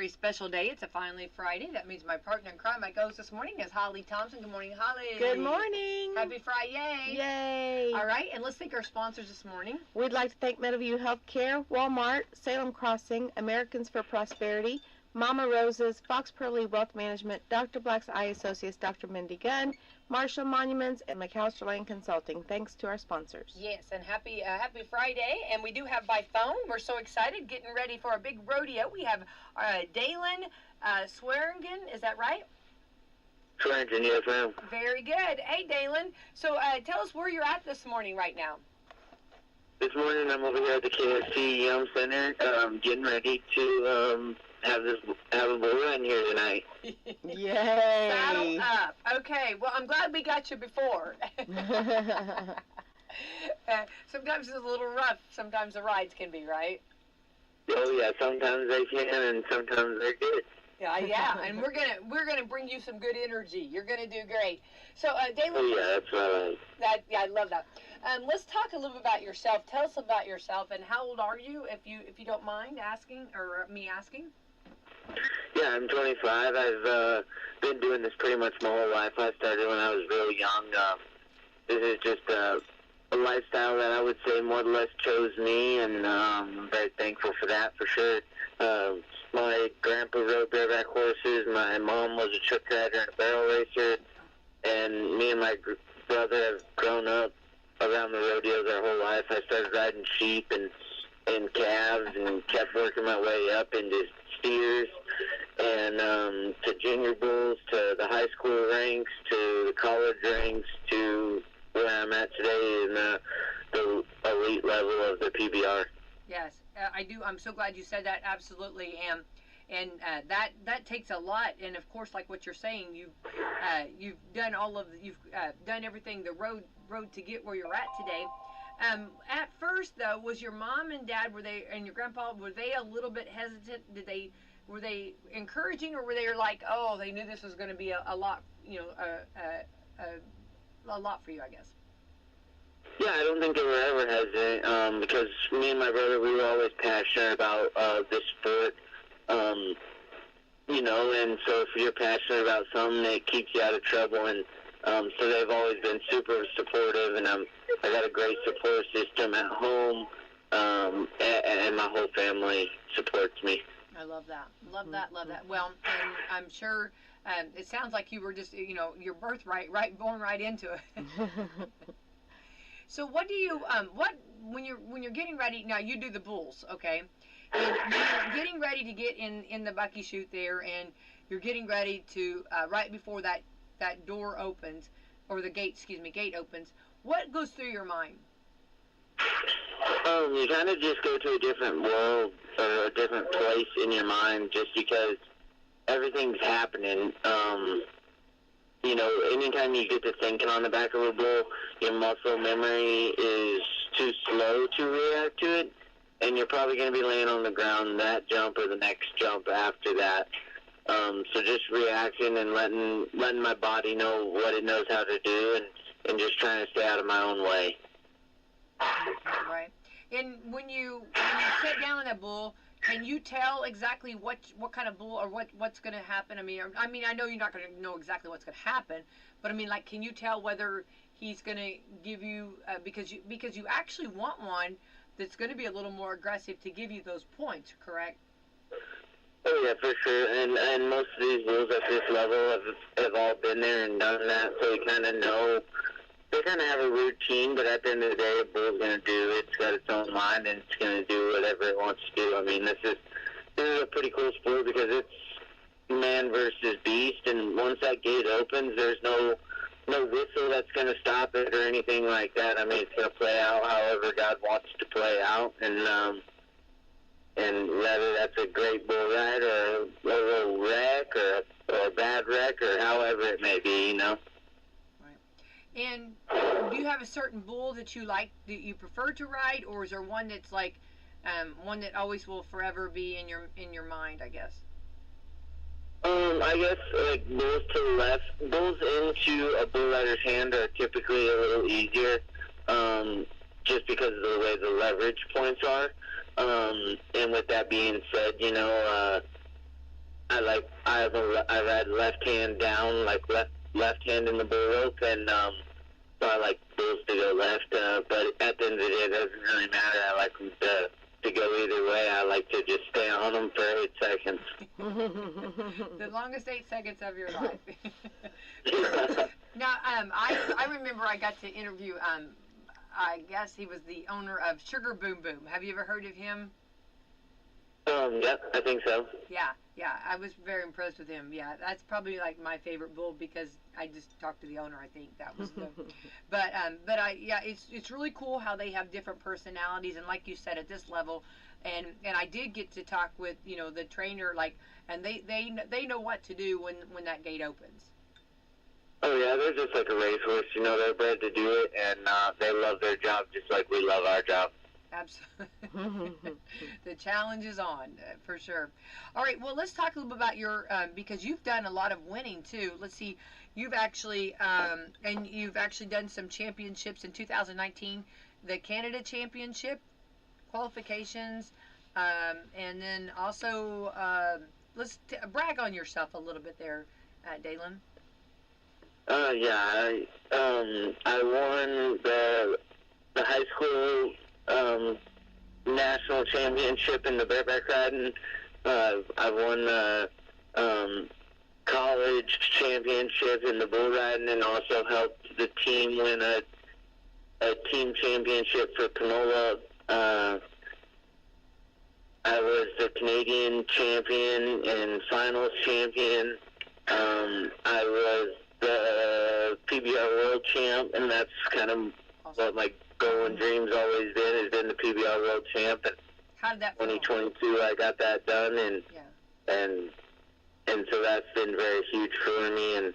very special day. It's a finally Friday. That means my partner in crime, my ghost this morning, is Holly Thompson. Good morning, Holly. Good morning. Happy Friday. Yay. All right, and let's thank our sponsors this morning. We'd like to thank Meadowview Healthcare, Walmart, Salem Crossing, Americans for Prosperity, Mama Rose's, Fox Pearly Wealth Management, Dr. Black's Eye Associates, Dr. Mindy Gunn, Marshall Monuments, and McAllister Lane Consulting. Thanks to our sponsors. Yes, and happy Friday. And we do have by phone. We're so excited, getting ready for a big rodeo. We have Dalen Swearingen. Is that right? Swearingen, yes, ma'am. Very good. Hey, Dalen. So tell us where you're at this morning right now. This morning I'm over here at the KFC Yum Center, getting ready to have a bull run here tonight. Yay! Saddle up. Okay. Well, I'm glad we got you before. Sometimes it's a little rough. Sometimes the rides can be, right? Oh yeah, sometimes they can, and sometimes they're good. Yeah, and we're gonna bring you some good energy. You're gonna do great. So, Dalen. Oh yeah, that's right. I love that. Let's talk a little bit about yourself. Tell us about yourself and how old are you, if you don't mind asking, or me asking. Yeah, I'm 25. I've been doing this pretty much my whole life. I started when I was really young. This is just a lifestyle that I would say more or less chose me, and I'm very thankful for that, for sure. My grandpa rode bareback horses. My mom was a trick rider and a barrel racer, and me and my brother have grown up around the rodeos our whole life. I started riding sheep and calves and kept working my way up into steers and to junior bulls, to the high school ranks, to the college ranks, to where I'm at today in the elite level of the PBR. Yes, I do. I'm so glad you said that. Absolutely, and that takes a lot. And of course, like what you're saying, you've done done everything, the road to get where you're at today. At first, though, was your mom and dad, and your grandpa, were they a little bit hesitant? Were they encouraging, or were they like, oh, they knew this was going to be a lot, a lot for you, I guess? Yeah, I don't think they were ever hesitant, because me and my brother, we were always passionate about this sport, and so if you're passionate about something, it keeps you out of trouble, and so they've always been super supportive, and I got a great support system at home, and my whole family supports me. I love that. Love that. Well, and I'm sure it sounds like you were just, your birthright, born right into it. So what do you, when you're getting ready, now you do the bulls, okay? And you're getting ready to get in the bucky chute there, and you're getting ready to, right before that door opens, or the gate opens, what goes through your mind? You kind of just go to a different world or a different place in your mind, just because everything's happening. Anytime you get to thinking on the back of a bull, your muscle memory is too slow to react to it, and you're probably going to be laying on the ground that jump or the next jump after that. So just reacting and letting my body know what it knows how to do, and just trying to stay out of my own way. Right. And when you sit down on that bull, can you tell exactly what kind of bull or what's going to happen? I mean, I know you're not going to know exactly what's going to happen, but I mean, like, can you tell whether he's going to give you because you actually want one that's going to be a little more aggressive to give you those points, correct? Oh yeah, for sure. And most of these bulls at this level have all been there and done that, so we kind of know. They kind of have a routine, but at the end of the day, a bull's going to do. It's got its own mind, and it's going to do whatever it wants to do. I mean, this is a pretty cool sport because it's man versus beast, and once that gate opens, there's no whistle that's going to stop it or anything like that. I mean, it's going to play out however God wants to play out, and whether that's a great bull ride or a little wreck or a bad wreck or however it may be, And do you have a certain bull that you like, that you prefer to ride, or is there one that's like one that always will forever be in your mind, I guess? I guess like bulls to the left, bulls into a bull rider's hand are typically a little easier, just because of the way the leverage points are. And with that being said, I ride left hand down, like left hand in the bull rope, and so I like bulls to go left. But at the end of the day, it doesn't really matter. I like them to go either way. I like to just stay on them for 8 seconds. The longest 8 seconds of your life. Now, I remember I got to interview. I guess he was the owner of Sugar Boom Boom. Have you ever heard of him? Yep, I think so. Yeah, I was very impressed with him. Yeah, that's probably like my favorite bull because I just talked to the owner. I think that was the, but it's really cool how they have different personalities, and like you said, at this level, and I did get to talk with the trainer, like, and they know what to do when that gate opens. Oh yeah, they're just like a racehorse. They're bred to do it, and they love their job just like we love our job. Absolutely. The challenge is on, for sure. All right, well, let's talk a little bit about your, because you've done a lot of winning, too. Let's see, you've actually done some championships in 2019, the Canada Championship qualifications, and then also, let's brag on yourself a little bit there, Dalen. Yeah, I won the high school national championship in the bareback riding. I won the college championship in the bull riding, and also helped the team win a team championship for Panola. I was the Canadian champion and finals champion. I was the PBR world champ, and that's kind of what my goal and dreams always been, has been the PBR world champ. And how did that feel? 2022, I got that done, and so that's been very huge for me. And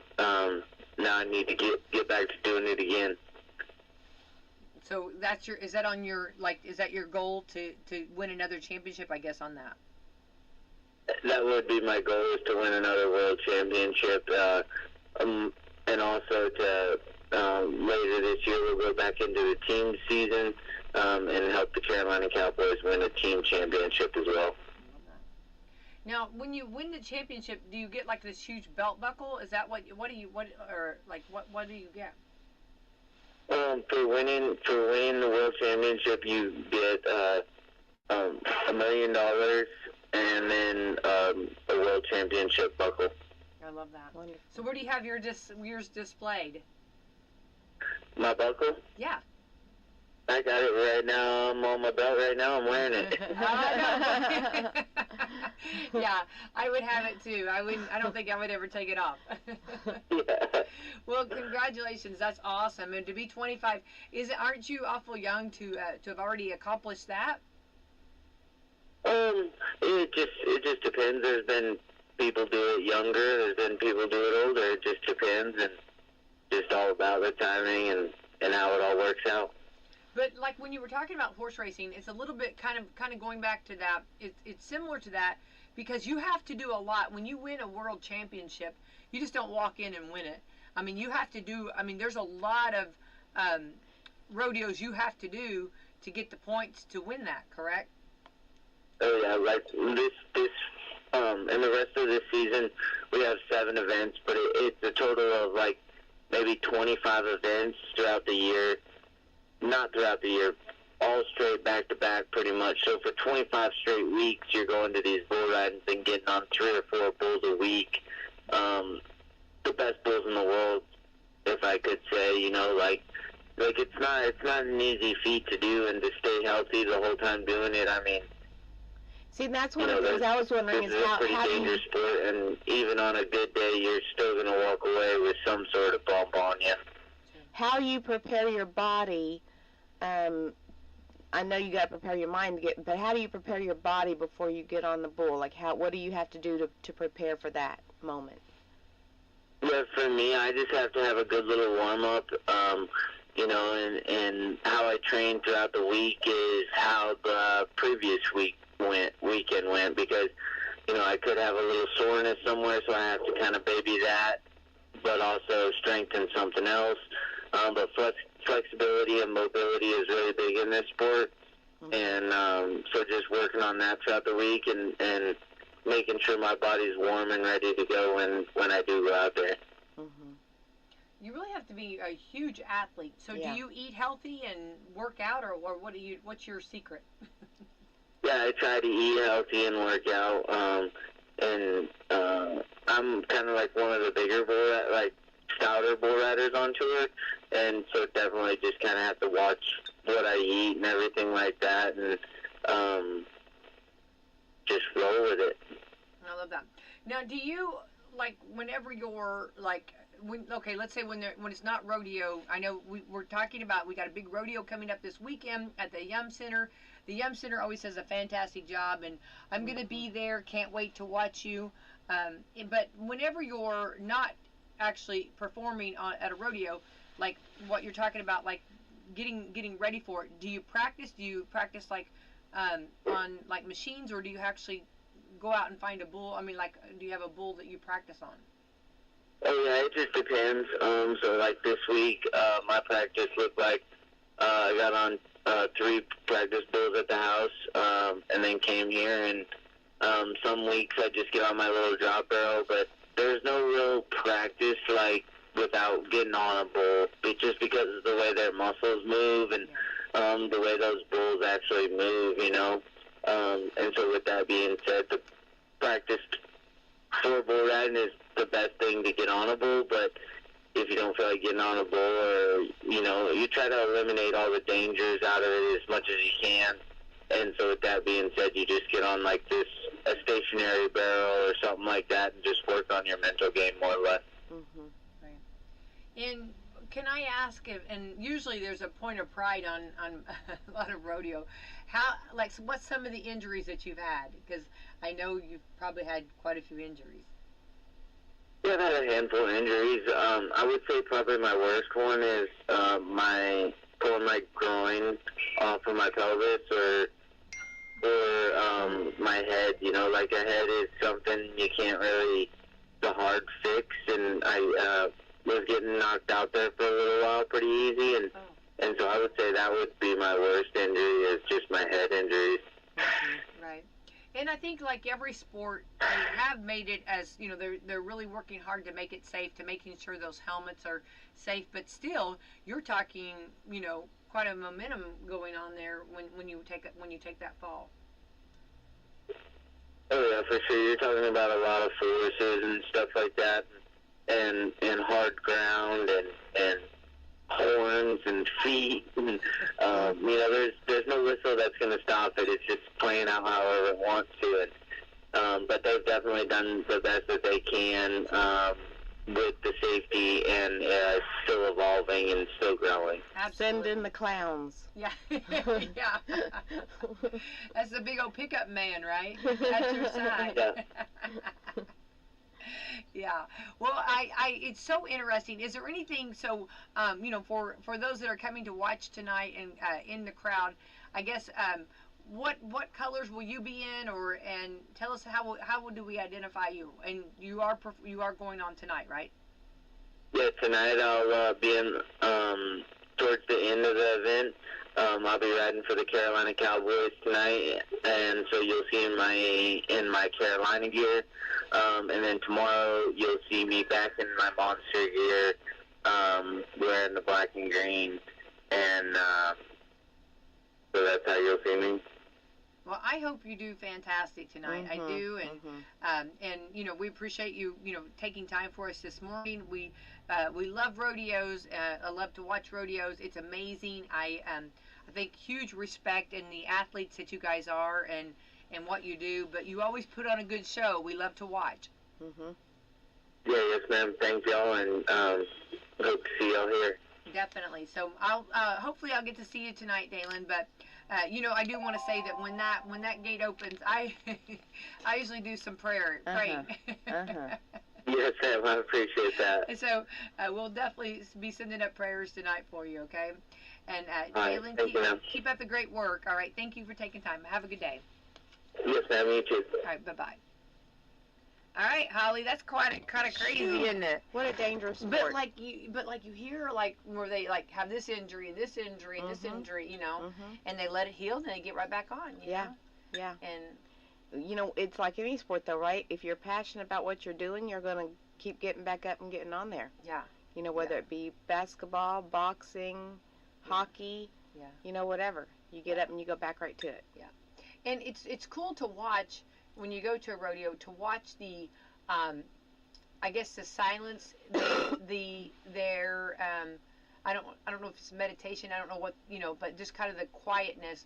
now I need to get back to doing it again. So is that your goal to win another championship? I guess on that. That would be my goal, is to win another world championship, and also to. Later this year, we'll go back into the team season and help the Carolina Cowboys win a team championship as well. Now, when you win the championship, do you get like this huge belt buckle? Is that what do you get? For winning the world championship, you get $1 million and then a world championship buckle. I love that. Wonderful. So where do you have yours displayed? My buckle? Yeah. I got it right now. I'm on my belt right now. I'm wearing it. Yeah, I would have it too. I don't think I would ever take it off. Yeah. Well, congratulations. That's awesome. And to be 25, aren't you awful young to have already accomplished that? It just depends. There's been people do it younger. There's been people do it older. It just depends, and just all about the timing and how it all works out. But like when you were talking about horse racing, it's a little bit kind of going back to that. It's similar to that, because you have to do a lot. When you win a world championship, you just don't walk in and win it. I mean, you have to do. I mean, there's a lot of rodeos you have to do to get the points to win that. Correct? Oh yeah, like this and the rest of this season, we have 7 events, but it's a total of like maybe 25 events throughout the year. Not throughout the year, all straight back to back pretty much. So for 25 straight weeks, you're going to these bull ridings and getting on 3 or 4 bulls a week. The best bulls in the world, if I could say, like it's not an easy feat to do, and to stay healthy the whole time doing it. I mean, see, that's one of the things I was wondering is how it's a pretty dangerous sport, and even on a good day, you're still going to walk away with some sort of bump on you. How you prepare your body, I know you got to prepare your mind but how do you prepare your body before you get on the bull? Like, what do you have to do to prepare for that moment? Yeah, for me, I just have to have a good little warm-up, and how I train throughout the week is how the previous weekend went, because, I could have a little soreness somewhere, so I have to kind of baby that, but also strengthen something else. But flexibility and mobility is really big in this sport, and so just working on that throughout the week, and making sure my body's warm and ready to go when I do go out there. Mhm. You really have to be a huge athlete. So Yeah. do you eat healthy and work out, or what's your secret? Yeah, I try to eat healthy and work out. And I'm kind of like one of the bigger stouter bull riders on tour, and so definitely just kind of have to watch what I eat and everything like that, and just roll with it. I love that. Now, do you, like, whenever you're like, okay, let's say when it's not rodeo. I know we're talking about, we got a big rodeo coming up this weekend at the Yum Center. The Yum Center always does a fantastic job, and I'm going to be there. Can't wait to watch you. But whenever you're not actually performing at a rodeo, like what you're talking about, like getting ready for it, do you practice? Do you practice like on like machines, or do you actually go out and find a bull? I mean, like, do you have a bull that you practice on? Oh yeah, it just depends. So like this week, my practice looked like I got on 3 practice bulls at the house, and then came here. And some weeks I just get on my little drop barrel, but there's no real practice like without getting on a bull. It's just because of the way their muscles move and the way those bulls actually move, you know. And so with that being said, the practice for bull riding is the best thing to get on a bull, but if you don't feel like getting on a bull, or, you know, you try to eliminate all the dangers out of it as much as you can. And so with that being said, you just get on like a stationary barrel or something like that and just work on your mental game more or less. Mhm. Right. And can I ask if, and usually there's a point of pride on a lot of rodeo, what's some of the injuries that you've had? Because I know you've probably had quite a few injuries. Yeah, I've had a handful of injuries. I would say probably my worst one is pulling my groin off of my pelvis, or my head. You know, like a head is something you can't really, the hard fix, and I was getting knocked out there for a little while pretty easy, and so I would say that would be my worst injury, is just my head injuries. Right. And I think like every sport, they have made it as, you know, they're really working hard to make it safe, to making sure those helmets are safe. But still, you're talking, you know, quite a momentum going on there when you take that fall. Oh yeah, for sure. You're talking about a lot of forces and stuff like that, and hard ground and horns and feet, and you know, there's no whistle that's going to stop it. It's just playing out however it wants to. But they've definitely done the best that they can with the safety, and it's still evolving and still growing. Absolutely. Send in the clowns. Yeah. Yeah. That's the big old pickup man, right? At your side. Yeah. Yeah. Well, it's so interesting. Is there anything, so, you know, for those that are coming to watch tonight and in the crowd, I guess, what colors will you be in, and tell us how do we identify you? And you are going on tonight, right? Yeah, tonight I'll be in towards the end of the event. I'll be riding for the Carolina Cowboys tonight, and so you'll see in my Carolina gear. And then tomorrow you'll see me back in my monster gear, wearing the black and green, and so that's how you'll see me. Well, I hope you do fantastic tonight. I do, and you know, we appreciate you, you know, taking time for us this morning. We love rodeos. I love to watch rodeos. It's amazing. I think huge respect in the athletes that you guys are, and what you do. But you always put on a good show. We love to watch. Mhm. Yeah, yes, ma'am. Thank y'all, and hope to see y'all here. Definitely. So hopefully I'll get to see you tonight, Dalen. But you know, I do want to say that when that gate opens, I usually do some praying. Yes, ma'am. I appreciate that. And so we'll definitely be sending up prayers tonight for you. Okay. And Dalen, keep up the great work. All right. Thank you for taking time. Have a good day. Yes, ma'am. You too. All right. Bye-bye. All right, Holly, that's kind of crazy, isn't it? What a dangerous sport. But like you hear like where they like have this injury and this injury and this injury, you know, and they let it heal and they get right back on. You know? Yeah. And you know, it's like any sport though, right? If you're passionate about what you're doing, you're going to keep getting back up and getting on there. Yeah. You know, whether it be basketball, boxing, hockey, you know, whatever. You get up and you go back right to it. Yeah. And it's cool to watch when you go to a rodeo, to watch the I guess the silence, their I don't know if it's meditation, I don't know what, you know, but just kind of the quietness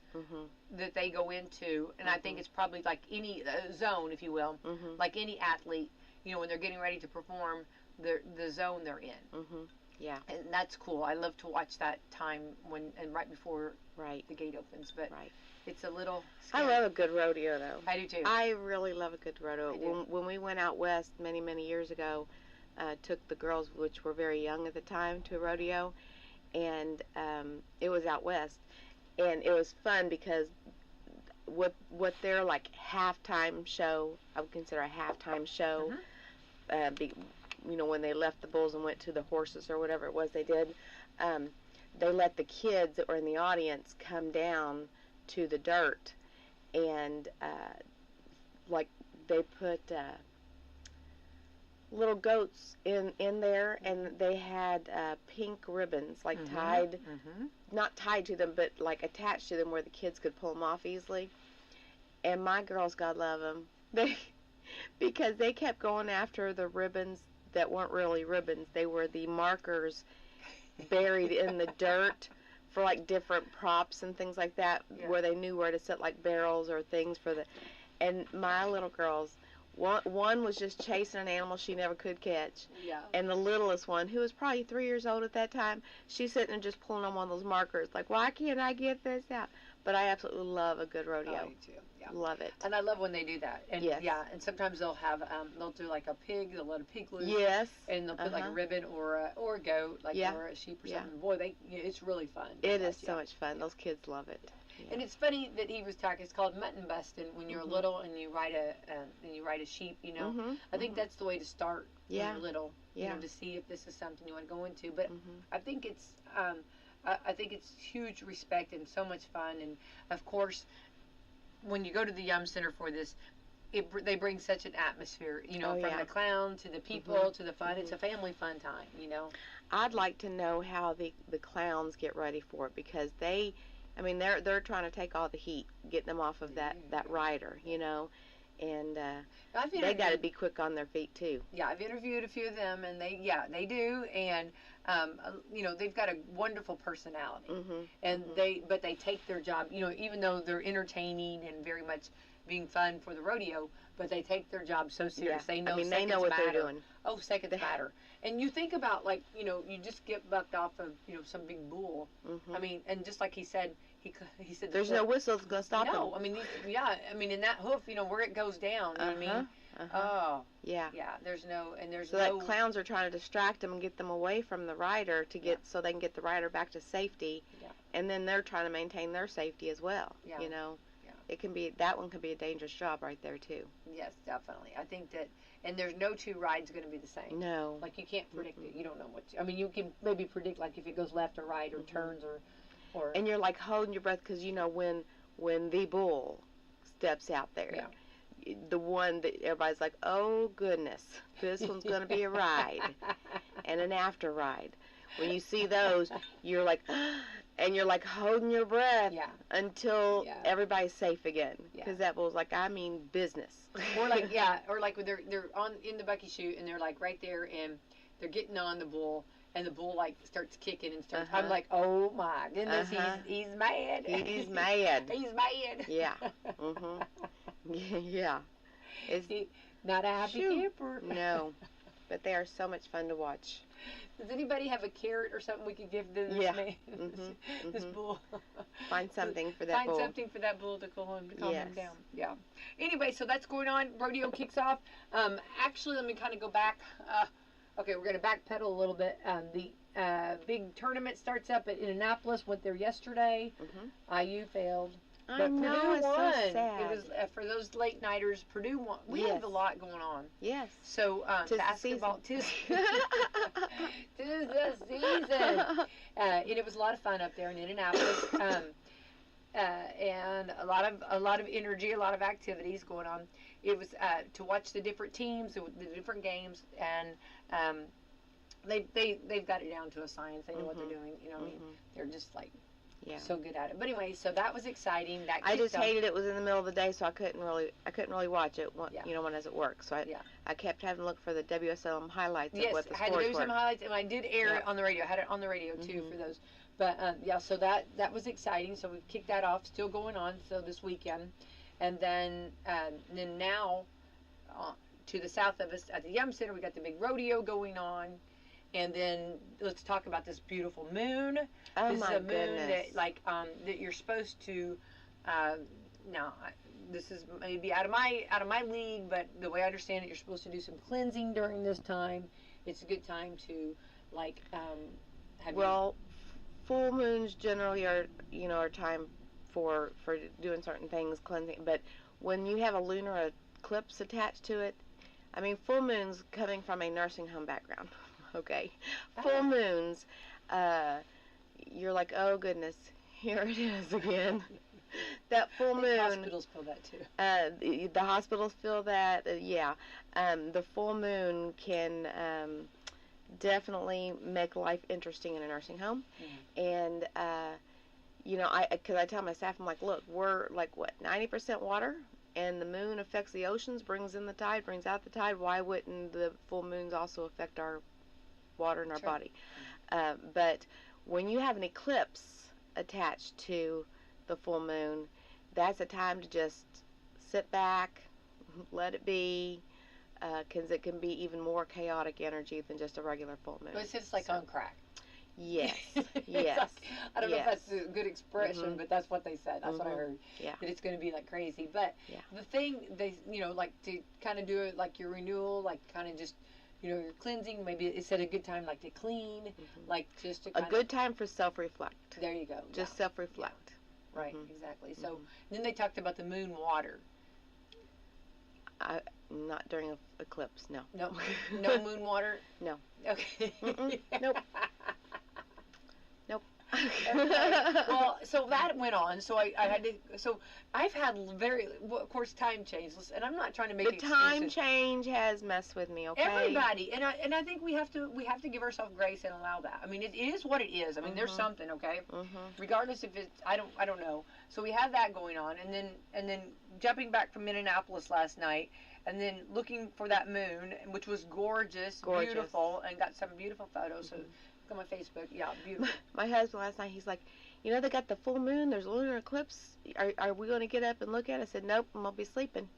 that they go into. And I think it's probably like any zone, if you will, like any athlete, you know, when they're getting ready to perform, the zone they're in. Yeah. And that's cool. I love to watch that time and right before the gate opens. But it's a little scary. I love a good rodeo, though. I do too. I really love a good rodeo. When we went out west many years ago, took the girls, which were very young at the time, to a rodeo, and it was out west, and it was fun because what their like halftime show, I would consider a halftime show, you know, when they left the bulls and went to the horses or whatever it was they did, they let the kids that were in the audience come down to the dirt, and like they put little goats in there, and they had pink ribbons like tied, not tied to them, but like attached to them where the kids could pull them off easily. And my girls, God love them, because they kept going after the ribbons that weren't really ribbons. They were the markers buried in the dirt for like different props and things like that, where they knew where to set like barrels or things for the. And my little girls, one was just chasing an animal she never could catch, and the littlest one, who was probably 3 years old at that time, she's sitting and just pulling on one of those markers, like, why can't I get this out? But I absolutely love a good rodeo. Oh, me too. Yeah. Love it. And I love when they do that. And and sometimes they'll have they'll do like a pig, they'll let a pig loose. Yes. And they'll put like a ribbon or a goat, like or a sheep or something. Boy, it's really fun. It is so much fun. Those kids love it. And it's funny that he was talking. It's called mutton busting when you're little and you ride a sheep. You know, I think that's the way to start when you're little. You know, to see if this is something you want to go into. But I think it's huge respect and so much fun. And of course, when you go to the Yum Center for this, they bring such an atmosphere. You know, from the clown to the people to the fun. It's a family fun time. You know. I'd like to know how the clowns get ready for it, because they're trying to take all the heat, getting them off of that rider, you know, and they got to be quick on their feet too. Yeah, I've interviewed a few of them, and they do, and you know, they've got a wonderful personality, and they take their job, you know, even though they're entertaining and very much being fun for the rodeo, but they take their job so serious. They know they know what they're doing. Oh, seconds matter. And you think about, like, you know, you just get bucked off of, you know, some big bull. I mean, and just like he said, he said there's no whistle that's going to stop him. No, I mean, in that hoof, you know, where it goes down, you know what I mean? Oh. Yeah, there's no. So that clowns are trying to distract them and get them away from the rider so they can get the rider back to safety. Yeah. And then they're trying to maintain their safety as well, you know. That one can be a dangerous job right there too. Yes, definitely. I think that, and there's no two rides going to be the same. No. Like, you can't predict it. You don't know you can maybe predict, like, if it goes left or right or turns or. And you're like holding your breath, because you know when the bull steps out there, the one that everybody's like, oh goodness, this one's going to be a ride and an after ride. When you see those, you're like. And you're like holding your breath until everybody's safe again, because that bull's like, I mean business. Or like when they're on in the bucky chute and they're like right there and they're getting on the bull and the bull like starts kicking and starts. I'm like, oh my goodness, he's mad. He's mad. He's mad. Yeah. Yeah. Is he not a happy camper? No, but they are so much fun to watch. Does anybody have a carrot or something we could give this man, this bull? Find something for that bull. Find something for that bull to calm him down. Yeah. Anyway, so that's going on. Rodeo kicks off. Actually, let me kind of go back. Okay, we're going to backpedal a little bit. The big tournament starts up at Indianapolis. Went there yesterday. IU failed. But Purdue won. So sad. It was for those late nighters. Purdue won. We have a lot going on. Yes. So basketball. Tis the season. And it was a lot of fun up there in Indianapolis. and a lot of energy, a lot of activities going on. It was to watch the different teams, the different games, and they've got it down to a science. They know what they're doing. You know, I mean, they're just like so good at it. But anyway, so that was exciting. That I just hated it was in the middle of the day, so I couldn't really watch it. When, you know, when I was at work. So I kept having to look for the WSLM highlights of what the scores were. Yes, I had the WSLM highlights, and I did air it on the radio. I had it on the radio too for those. But so that was exciting. So we've kicked that off. Still going on. So this weekend, and then now to the south of us at the Yum Center, we got the big rodeo going on. And then let's talk about this beautiful moon. Oh, this my is a moon goodness. that that you're supposed to. Now, this is maybe out of my league, but the way I understand it, you're supposed to do some cleansing during this time. It's a good time to have. Full moons generally are time for doing certain things, cleansing. But when you have a lunar eclipse attached to it, I mean, full moons coming from a nursing home background. Okay, full moons, you're like, oh goodness, here it is again. That full moon. Hospitals feel that too. The hospitals feel that. The full moon can definitely make life interesting in a nursing home, and because I tell my staff, I'm like, look, we're like 90% water. And the moon affects the oceans, brings in the tide, brings out the tide. Why wouldn't the full moons also affect our water in our body? But when you have an eclipse attached to the full moon, that's a time to just sit back, let it be, because it can be even more chaotic energy than just a regular full moon. But it's like on crack. Yes, yes. Like, I don't know if that's a good expression, but that's what they said. That's what I heard. Yeah. That it's going to be like crazy. But the thing, they, like to kind of do it like your renewal, like kind of just, your cleansing. Maybe it's at a good time, like to clean, like just to a good time for self-reflect. There you go. Just self-reflect. Yeah. Right, exactly. So then they talked about the moon water. Not during an eclipse, no. No, no moon water. No. Okay. Nope. Okay. Well, so that went on. So I had to. So I've had of course, time changes, and I'm not trying to make the time change has messed with me. Okay. Everybody, and I think we have to give ourselves grace and allow that. I mean, it is what it is. I mean, there's something, okay. Regardless if it's, I don't know. So we had that going on, and then jumping back from Minneapolis last night, and then looking for that moon, which was gorgeous. Beautiful, and got some beautiful photos. So on my Facebook, beautiful. My husband last night, he's like, they got the full moon, there's a lunar eclipse, are we going to get up and look at it? I said, nope, I'm going to be sleeping.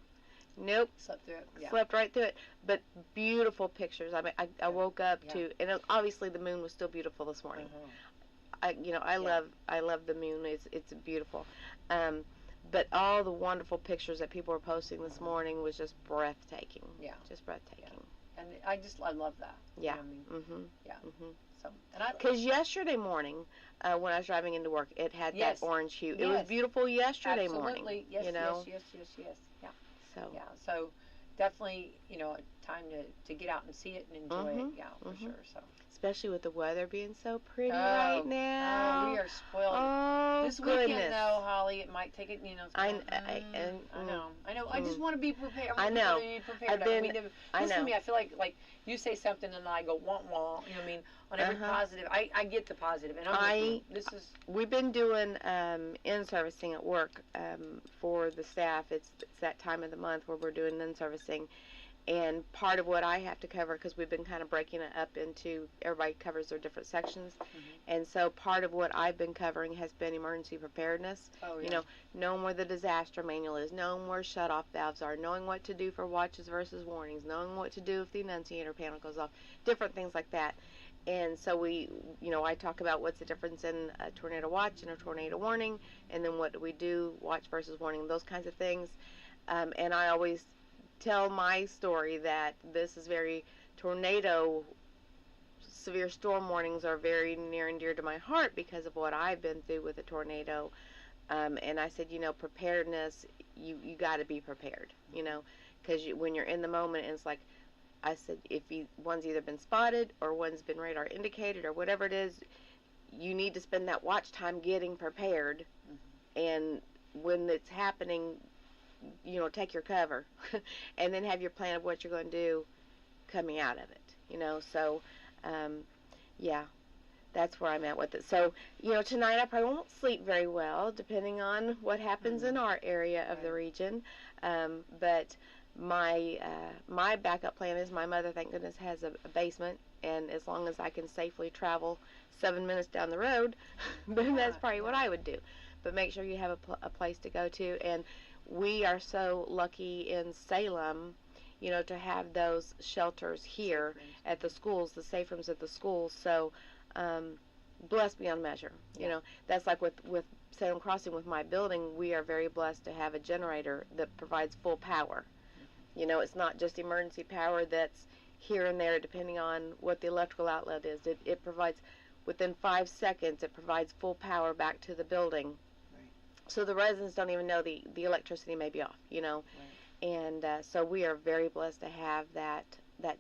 Nope. Slept through it. Yeah. Slept right through it. But beautiful pictures. I mean, I woke up to, and obviously the moon was still beautiful this morning. I love the moon. It's beautiful. But all the wonderful pictures that people were posting this morning was just breathtaking. Yeah. Just breathtaking. Yeah. And I love that. Yeah. You know what I mean? Yeah. So, because yesterday morning, when I was driving into work, it had that orange hue. It was beautiful yesterday morning. Yes, yes. Yeah. So definitely, time to get out and see it and enjoy it. Yeah, for sure. So. Especially with the weather being so pretty right now. Oh, we are spoiled. Oh, this goodness. Weekend, though, Holly, it might take it, I know. I just want to be prepared. I know. Listen to me. I feel like you say something and I go, wah, wah. You know what I mean? On every positive. I get the positive. And we've been doing in-servicing at work for the staff. It's that time of the month where we're doing in-servicing. And part of what I have to cover, because we've been kind of breaking it up into, everybody covers their different sections. And so part of what I've been covering has been emergency preparedness. Knowing where the disaster manual is, knowing where shut-off valves are, knowing what to do for watches versus warnings, knowing what to do if the annunciator panel goes off, different things like that. And so I talk about what's the difference in a tornado watch and a tornado warning, and then what do we do, watch versus warning, those kinds of things. And I always tell my story that this is very severe storm warnings are very near and dear to my heart because of what I've been through with a tornado. And I said, preparedness, you got to be prepared, because when you're in the moment, and it's like, I said, if one's either been spotted or one's been radar indicated or whatever it is, you need to spend that watch time getting prepared and when it's happening, take your cover, and then have your plan of what you're going to do coming out of it. So, yeah, that's where I'm at with it. So, tonight I probably won't sleep very well, depending on what happens in our area of the region. But my backup plan is my mother, thank goodness, has a basement, and as long as I can safely travel 7 minutes down the road, then that's probably what I would do. But make sure you have a place to go to, and we are so lucky in Salem, to have those shelters here at the schools, the safe rooms at the schools. So, blessed beyond measure. That's like with Salem Crossing, with my building, we are very blessed to have a generator that provides full power. It's not just emergency power that's here and there depending on what the electrical outlet is. It provides, within 5 seconds, it provides full power back to the building. Right. So the residents don't even know the electricity may be off, Right. And so we are very blessed to have that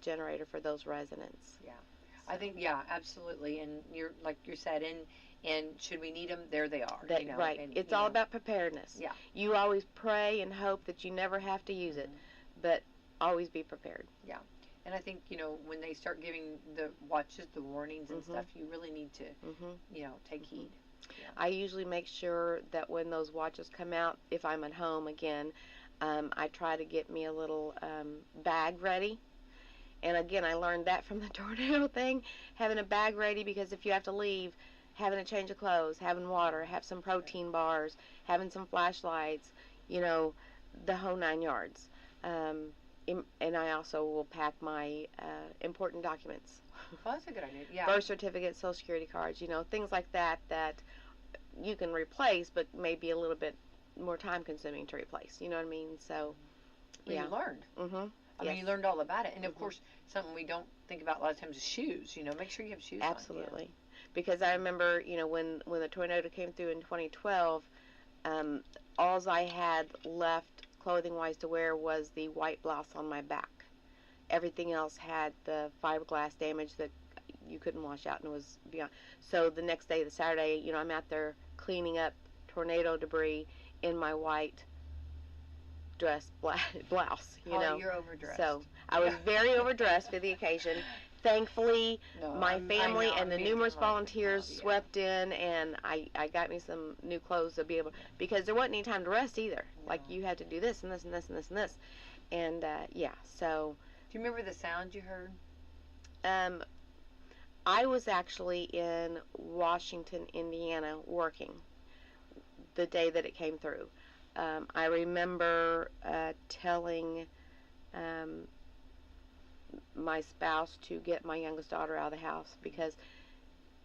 generator for those residents. Yeah. I think, absolutely. And like you said, and should we need them, there they are. Right. And, it's all about preparedness. Yeah. You always pray and hope that you never have to use it, but always be prepared. Yeah. And I think, when they start giving the watches, the warnings and stuff, you really need to, take heed. Yeah. I usually make sure that when those watches come out, if I'm at home again, I try to get me a little bag ready. And again, I learned that from the tornado thing, having a bag ready, because if you have to leave, having a change of clothes, having water, have some protein bars, having some flashlights, the whole 9 yards. And I also will pack my important documents. Well, that's a good idea. Yeah. Birth certificates, Social Security cards, things like that you can replace, but maybe a little bit more time consuming to replace. You know what I mean? So, well, yeah. You learned. Mm-hmm. I mean, you learned all about it. And of course, something we don't think about a lot of times is shoes. Make sure you have shoes Absolutely. on. Because I remember, when the tornado came through in 2012, alls I had left clothing-wise to wear was the white blouse on my back. Everything else had the fiberglass damage that you couldn't wash out and was beyond. So the next day, the Saturday, I'm out there cleaning up tornado debris in my white dress blouse. You're overdressed. So I was very overdressed for the occasion. Thankfully, my family and the numerous volunteers swept in, and I got me some new clothes to be able, because there wasn't any time to rest either. No. Like, you had to do this and this and this and this and this. And, so. Do you remember the sound you heard? I was actually in Washington, Indiana, working the day that it came through. I remember telling my spouse to get my youngest daughter out of the house, because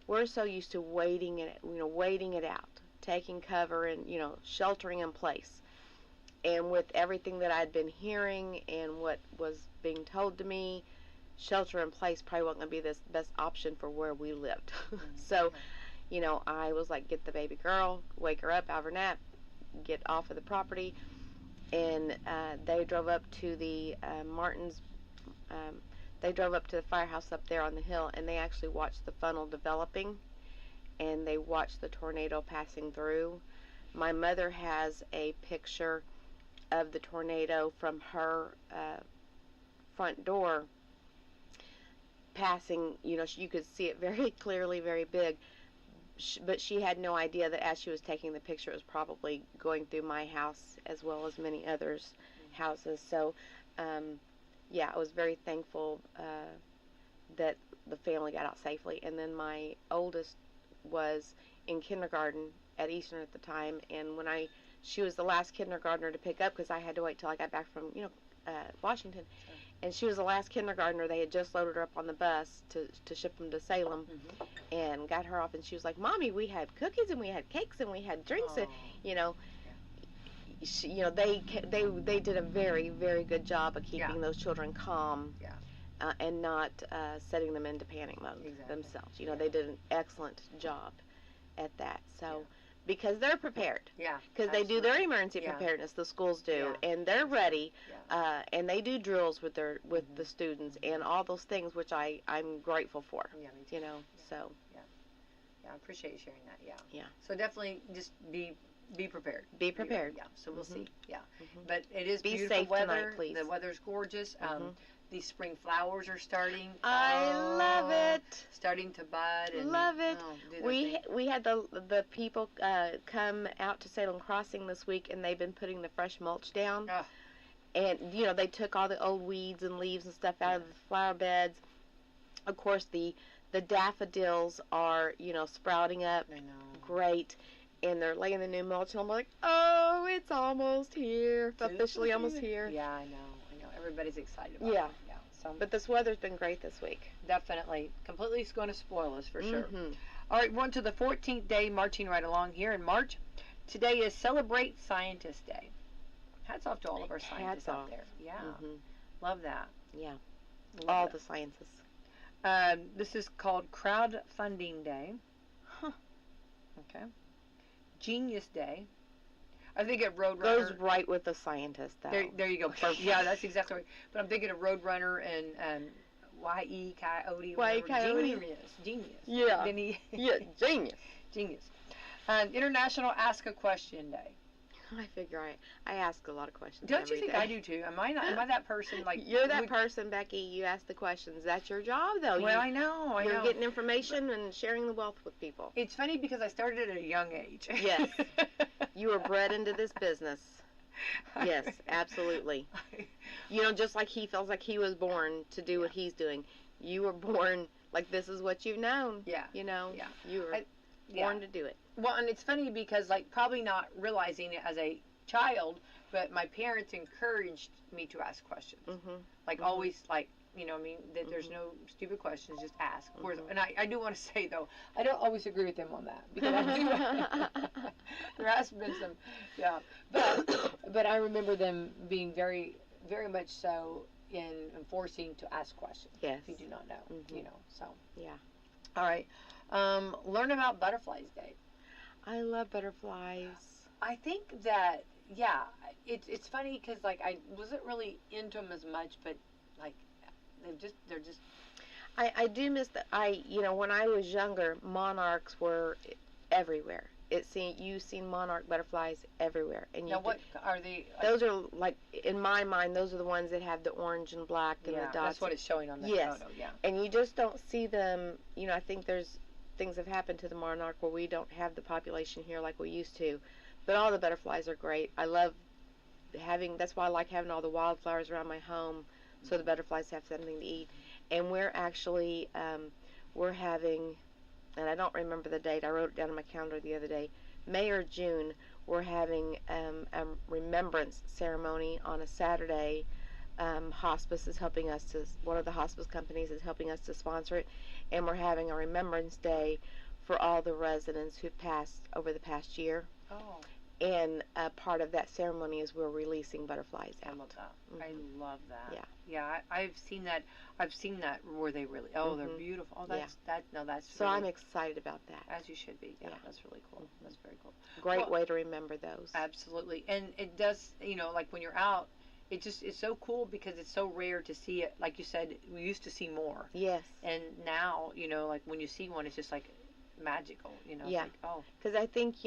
we're so used to waiting it out, taking cover and, sheltering in place. And with everything that I'd been hearing and what was being told to me, shelter in place probably wasn't going to be the best option for where we lived. So, I was like, get the baby girl, wake her up out of her nap, get off of the property. And they drove up to the Martins. They drove up to the firehouse up there on the hill, and they actually watched the funnel developing, and they watched the tornado passing through. My mother has a picture of the tornado from her front door passing. You could see it very clearly, very big, but she had no idea that as she was taking the picture, it was probably going through my house as well as many others' houses. So, I was very thankful that the family got out safely. And then my oldest was in kindergarten at Eastern at the time, and when she was the last kindergartner to pick up, because I had to wait till I got back from Washington. Sure. And she was the last kindergartner. They had just loaded her up on the bus to ship them to Salem, and got her off. And she was like, "Mommy, we had cookies and we had cakes and we had drinks." And they did a very, very good job of keeping those children calm, and not setting them into panic mode themselves. They did an excellent job at that. So. Because they're prepared. Yeah. Because they do their emergency preparedness. The schools do, and they're ready. Yeah. And they do drills with the students and all those things, which I'm grateful for. Yeah, me too. So. Yeah, I appreciate you sharing that. Yeah. Yeah. So definitely just be be prepared. Be prepared. Yeah, so we'll see. Yeah, Mhm. but it is Be beautiful safe weather. tonight, please. The weather's gorgeous. Mhm. These spring flowers are starting. I love it. Starting to bud. And, Love it. do their thing. We had the people come out to Salem Crossing this week, and they've been putting the fresh mulch down. Oh. And they took all the old weeds and leaves and stuff out of the flower beds. Of course, the daffodils are sprouting up. I know. Great. And they're laying the new mulch, and I'm like, oh, it's almost here. Officially almost here. Yeah, I know. Everybody's excited about it. Yeah. Yeah. So, But this weather's been great this week. definitely, completely is going to spoil us for sure. Mhm. All right, we're on to the 14th day, marching right along here in March. Today is Celebrate Scientist Day. Hats off to all of our scientists Hats out off. there. Yeah, Mhm. love that. Yeah. Love All that. the sciences. This is called Crowdfunding Day. Huh. Okay. Genius Day. I think of Roadrunner. Goes right with the scientist, though. There you go. Perfect. Yeah, that's exactly right. But I'm thinking of Roadrunner and Y.E. Coyote. Y.E. Coyote. Genius. Yeah. Benny. Yeah, genius. Genius. International Ask a Question Day. I figure I ask a lot of questions. Don't you every think day. I do too? Am I that person? Like You're that person, Becky. You ask the questions. That's your job, though. Well, I know. You're getting information and sharing the wealth with people. It's funny because I started at a young age. Yes. You were bred into this business. Yes, absolutely. Just like he feels like he was born to do what he's doing. You were born like this is what you've known. Yeah. You were Yeah. born to do it. Well, and it's funny because, like, probably not realizing it as a child, but my parents encouraged me to ask questions. Mm-hmm. Like, always, like, that there's no stupid questions, just ask. Of course, and I do want to say, though, I don't always agree with them on that. Because I do. There has been some, yeah. But I remember them being very, very much so in enforcing to ask questions. Yes. If you do not know, Mhm. so. Yeah. All right. Learn about Butterflies Day. I love butterflies. I think that, yeah, it's funny because, like, I wasn't really into them as much, but, like, they're just. I do miss when I was younger, monarchs were everywhere. You've seen monarch butterflies everywhere, and Now, what are they? Those are like, in my mind, those are the ones that have the orange and black and the dots. That's what it's showing on the Yes. photo. Yeah. And you just don't see them. I think there's things have happened to the monarch where we don't have the population here like we used to. But all the butterflies are great. I love that's why I like having all the wildflowers around my home, so the butterflies have something to eat. And we're actually, we're having, and I don't remember the date, I wrote it down on my calendar the other day, May or June, we're having a remembrance ceremony on a Saturday. Hospice is helping us one of the hospice companies is helping us to sponsor it, and we're having a remembrance day for all the residents who've passed over the past year. Oh. And part of that ceremony is we're releasing butterflies out. I love that. Mhm. I love that. Yeah. Yeah, I've seen that. I've seen that where they really. Oh, they're Mhm. beautiful. Oh, that's that. No, that's. So really, I'm excited about that. As you should be. Yeah, Yeah. that's really cool. Mhm. That's very cool. Great way to remember those. Absolutely, and it does. Like when you're out, it's so cool because it's so rare to see it. Like you said, we used to see more. Yes. And now, like when you see one, it's just like magical. Yeah. It's like, oh. Because I think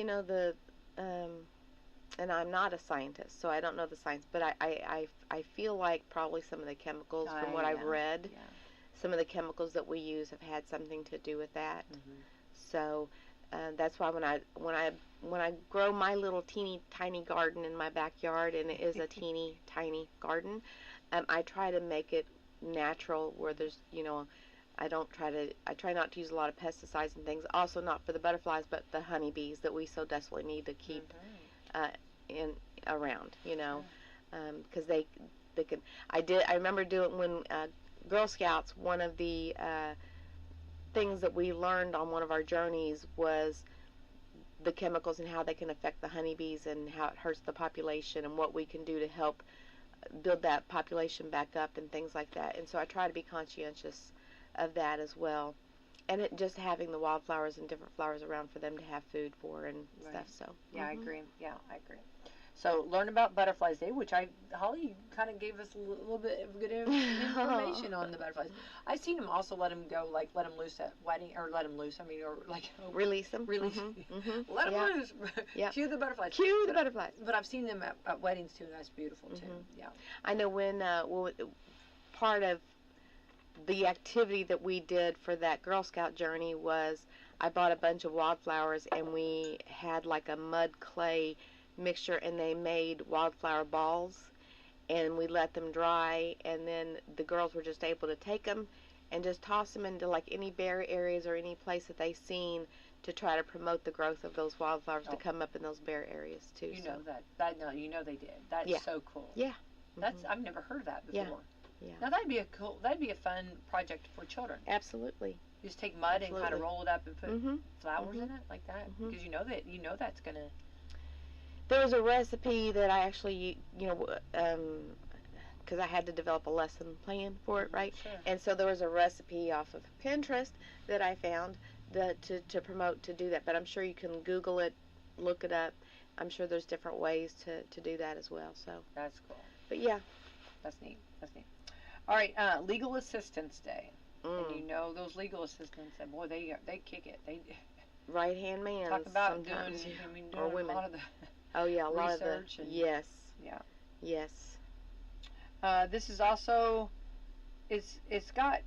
and I'm not a scientist, so I don't know the science, but I feel like probably some of the chemicals, from what I've read, some of the chemicals that we use have had something to do with that. Mm-hmm. So that's why when I grow my little teeny tiny garden in my backyard, and it is a teeny tiny garden, I try to make it natural, where there's I try not to use a lot of pesticides and things. Also, not for the butterflies, but the honeybees that we so desperately need to keep around. Because they can. I remember doing when Girl Scouts. One of the things that we learned on one of our journeys was the chemicals and how they can affect the honeybees and how it hurts the population and what we can do to help build that population back up and things like that. And so I try to be conscientious of that as well. And just having the wildflowers and different flowers around for them to have food for and stuff. So yeah, I agree. Yeah, I agree. So learn about Butterflies Day, which Holly kind of gave us a little bit of good information on the butterflies. I've seen them also let them go, like let them loose at wedding, or let them loose. I mean, or like release them. Release. Let them loose. Yeah. Cue the butterflies. Cue the butterflies. But I've seen them at weddings too, and that's beautiful too. Yeah. I know when part of the activity that we did for that Girl Scout journey was I bought a bunch of wildflowers, and we had like a mud clay mixture, and they made wildflower balls, and we let them dry, and then the girls were just able to take them and just toss them into like any bare areas or any place that they seen to try to promote the growth of those wildflowers to come up in those bare areas too. You know that no, you know they did. That's so cool. Yeah. That's I've never heard of that before. Yeah. Now that'd be a fun project for children. Absolutely. You just take mud and kind of roll it up and put flowers in it like that, because you know that's gonna. There was a recipe that I actually, because I had to develop a lesson plan for it, right? Sure. And so there was a recipe off of Pinterest that I found to promote to do that. But I'm sure you can Google it, look it up. I'm sure there's different ways to do that as well. So that's cool. But yeah, that's neat. All right, Legal Assistance Day. And you know those legal assistants, and boy, they kick it. They right hand man. Talk about doing or women. A lot of the a lot research of the yes. Yeah. Yes. This is also it's got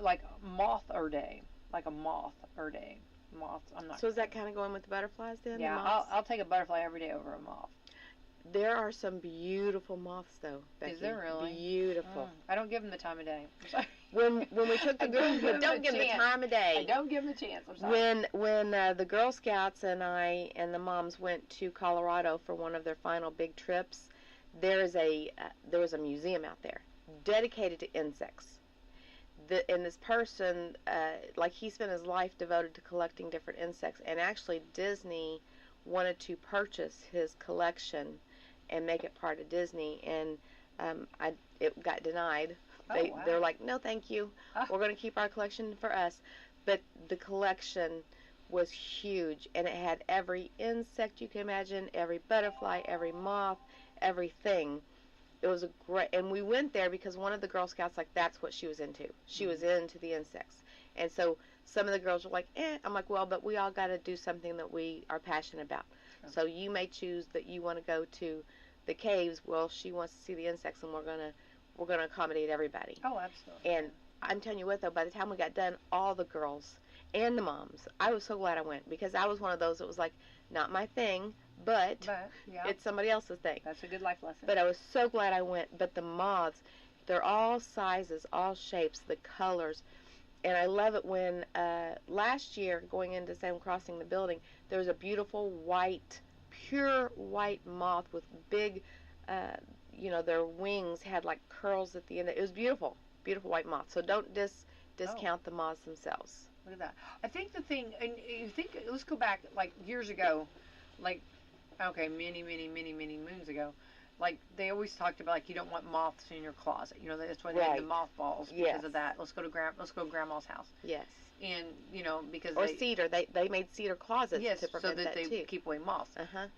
like Moth-er Day, like a Moth-er Day. Moths. I'm not. So is that kind of going with the butterflies then? Yeah, I'll take a butterfly every day over a moth. There are some beautiful moths, though, Becky. Is there really? Beautiful. I don't give them the time of day. I'm sorry. When we took the girls, don't give them the time of day. I don't give them a chance. I'm sorry. When the Girl Scouts and I and the moms went to Colorado for one of their final big trips, there was a museum out there dedicated to insects. And this person, he spent his life devoted to collecting different insects, and actually Disney wanted to purchase his collection and make it part of Disney, and it got denied. They're like, no, thank you. We're going to keep our collection for us. But the collection was huge, and it had every insect you can imagine, every butterfly, every moth, everything. It was a great, and we went there because one of the Girl Scouts, that's what she was into. She was into the insects. And so some of the girls were like, I'm like, well, but we all got to do something that we are passionate about. Sure. So you may choose that you want to go to the caves. Well, she wants to see the insects, and we're gonna accommodate everybody. Oh, absolutely. And I'm telling you what, though, by the time we got done, all the girls and the moms, I was so glad I went, because I was one of those that was like, not my thing, but yeah, it's somebody else's thing. That's a good life lesson. But I was so glad I went. But the moths, they're all sizes, all shapes, the colors. And I love it when last year, going into Salem Crossing, the building, there was a beautiful white, pure white moth with big, their wings had like curls at the end. It was beautiful, beautiful white moth. So don't discount the moths themselves. Look at that. I think the thing, and you think, let's go back like years ago, many moons ago. Like, they always talked about, you don't want moths in your closet. That's why they have the mothballs because of that. Let's go to Grandma's house. Yes. And, because cedar. They made cedar closets to prevent so that they too. keep away moths. Uh-huh.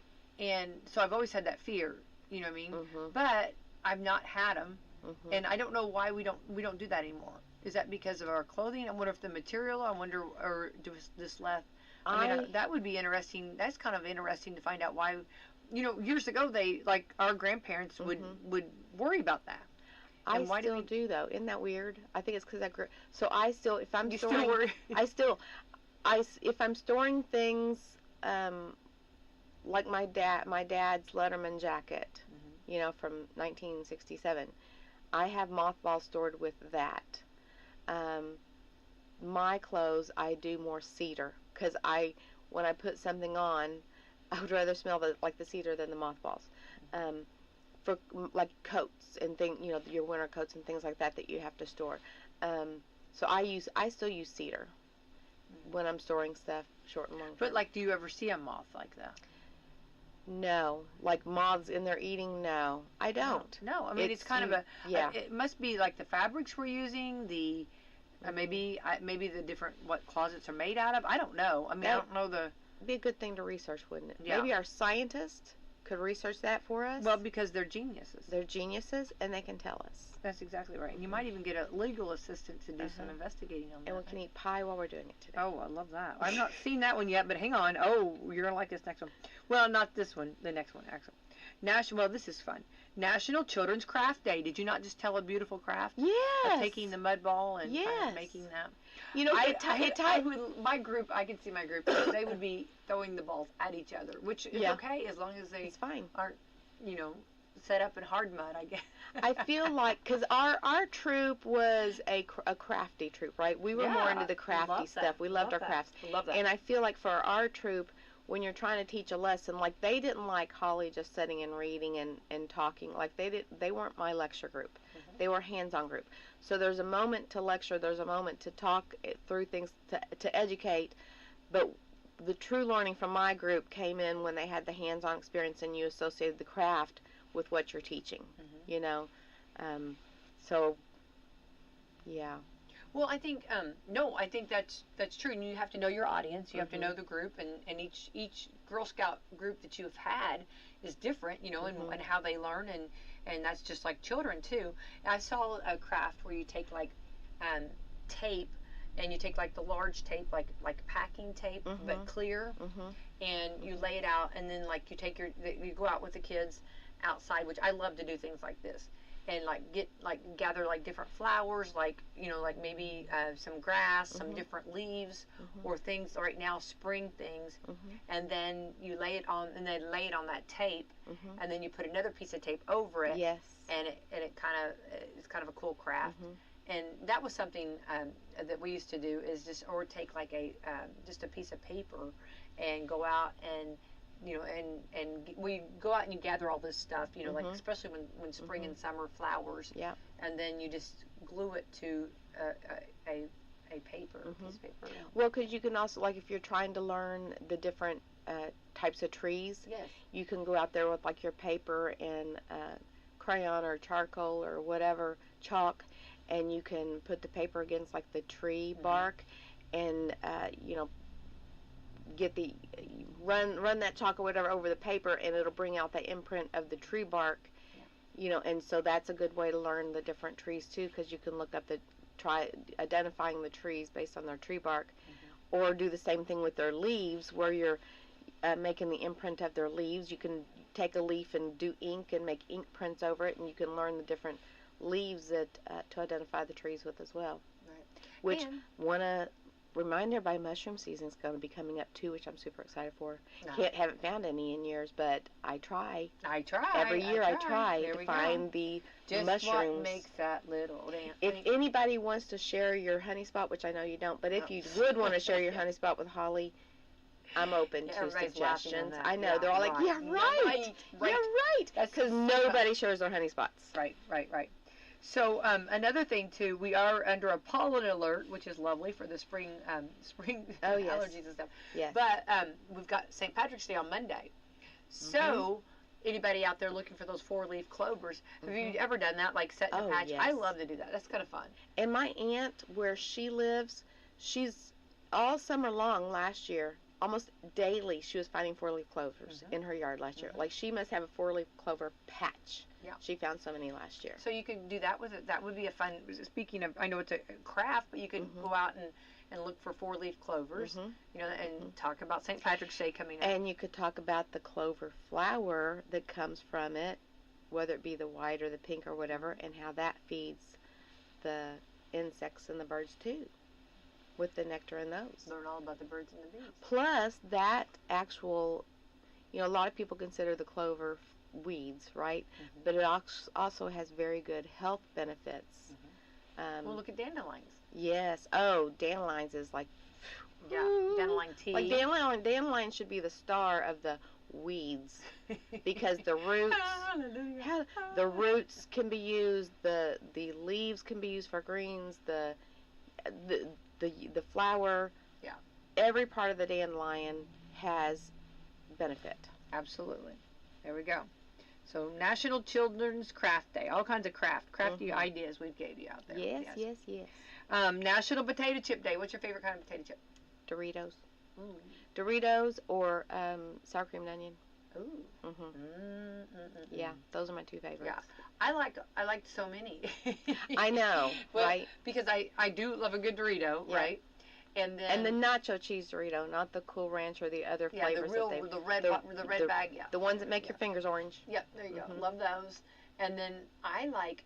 And so I've always had that fear, you know what I mean? Mm-hmm. But I've not had them, mm-hmm. and I don't know why we don't do that anymore. Is that because of our clothing? I wonder if the material. I wonder, or just left. That would be interesting. That's kind of interesting to find out why. Years ago, our grandparents would worry about that. And I still do, though. Isn't that weird? I think it's because I grew. So I still, if I'm storing, still worry? If I'm storing things, like my dad's Letterman jacket, from 1967, I have mothballs stored with that. My clothes, I do more cedar, because when I put something on, I would rather smell the cedar than the mothballs. For like coats and your winter coats and things like that you have to store. So I still use cedar when I'm storing stuff short and long term. But do you ever see a moth like that? No, like moths in there eating. No, I don't. No, I mean it's kind of it must be like the fabrics we're using, the maybe the different what closets are made out of. I don't know. I mean, I don't know the. Be a good thing to research, wouldn't it? Yeah. Maybe our scientists could research that for us. Well, because they're geniuses. They're geniuses, and they can tell us. That's exactly right. And you might even get a legal assistant to do some investigating on that. And we can eat pie while we're doing it today. Oh, I love that. I've not seen that one yet, but hang on. Oh, you're going to like this next one. Well, not this one. The next one, actually. Well, this is fun. National Children's Craft Day. Did you not just tell a beautiful craft? Yes. Of taking the mud ball and kind of making that. You know, my group, I can see my group, they would be throwing the balls at each other, which is okay as long as they aren't, set up in hard mud, I guess. I feel like, because our troop was a crafty troop, right? We were more into the crafty stuff. We loved our crafts. Love that. And I feel like for our troop, when you're trying to teach a lesson, like they didn't like Holly just sitting and reading and talking. Like they weren't my lecture group. They were hands-on group. So there's a moment to lecture, there's a moment to talk through things, to educate, but the true learning from my group came in when they had the hands-on experience and you associated the craft with what you're teaching, so, yeah. Well, I think, I think that's true, and you have to know your audience, you have to know the group, and each Girl Scout group that you've had is different, and how they learn, and that's just like children, too. And I saw a craft where you take, like, tape, and you take, like, the large tape, like packing tape, but clear, and you lay it out, and then, like, you go out with the kids outside, which I love to do things like this, and gather like different flowers, like maybe some grass, some different leaves, or things right now, spring things, and then you lay it on, and then lay it on that tape, and then you put another piece of tape over it, and it's kind of a cool craft. And that was something that we used to do, is or take like just a piece of paper and go out and and we go out and you gather all this stuff, like especially when spring and summer flowers, and then you just glue it to a paper, piece of paper. Well, because you can also, like, if you're trying to learn the different types of trees, you can go out there with like your paper and crayon or charcoal or whatever, chalk, and you can put the paper against like the tree bark, and get the run that chalk or whatever over the paper, and it'll bring out the imprint of the tree bark, and so that's a good way to learn the different trees too, because you can look up try identifying the trees based on their tree bark, or do the same thing with their leaves, where you're making the imprint of their leaves. You can take a leaf and do ink and make ink prints over it, and you can learn the different leaves that to identify the trees with as well. Right. Which wanna remind everybody, mushroom season is going to be coming up too, which I'm super excited for. Haven't found any in years, but I try. Every year I try to find the mushrooms. What makes that little dance. If anybody wants to share your honey spot, which I know you don't, but if you would want to share your honey spot with Holly, I'm open to suggestions. I know, they're all like, yeah, right. Because nobody shares their honey spots. Right. So another thing too, we are under a pollen alert, which is lovely for the spring allergies and stuff. Yes. But we've got St. Patrick's Day on Monday. So anybody out there looking for those 4-leaf clovers, have you ever done that, like setting a patch? Yes. I love to do that. That's kind of fun. And my aunt, where she lives, she's all summer long last year, almost daily, she was finding 4-leaf clovers in her yard last year. Like, she must have a 4-leaf clover patch. Yeah. She found so many last year. So you could do that with it. That would be a fun, speaking of, I know it's a craft, but you could go out and look for 4-leaf clovers, and talk about St. Patrick's Day coming up. And you could talk about the clover flower that comes from it, whether it be the white or the pink or whatever, and how that feeds the insects and the birds too, with the nectar in those. Learn all about the birds and the bees. Plus, that actual, a lot of people consider the clover weeds, right? But it also has very good health benefits. Well, look at dandelions. Yes. Oh, dandelions is like, dandelion tea. Like dandelion should be the star of the weeds, because the roots, the roots can be used, the leaves can be used for greens, the flower. Yeah. Every part of the dandelion has benefit. Absolutely. There we go. So National Children's Craft Day. All kinds of crafty ideas we gave you out there. Yes. National Potato Chip Day. What's your favorite kind of potato chip? Doritos. Doritos or sour cream and onion. Ooh. Mhm. Yeah, those are my two favorites. Yeah. I liked so many. I know, Well, right? Because I do love a good Dorito, Yeah. right? And then And the nacho cheese Dorito, not the Cool Ranch or the other yeah, the flavors real that they the red bag, yeah. the ones that make Yeah. your fingers orange. Yep, there you go. Mhm. Love those. And then I like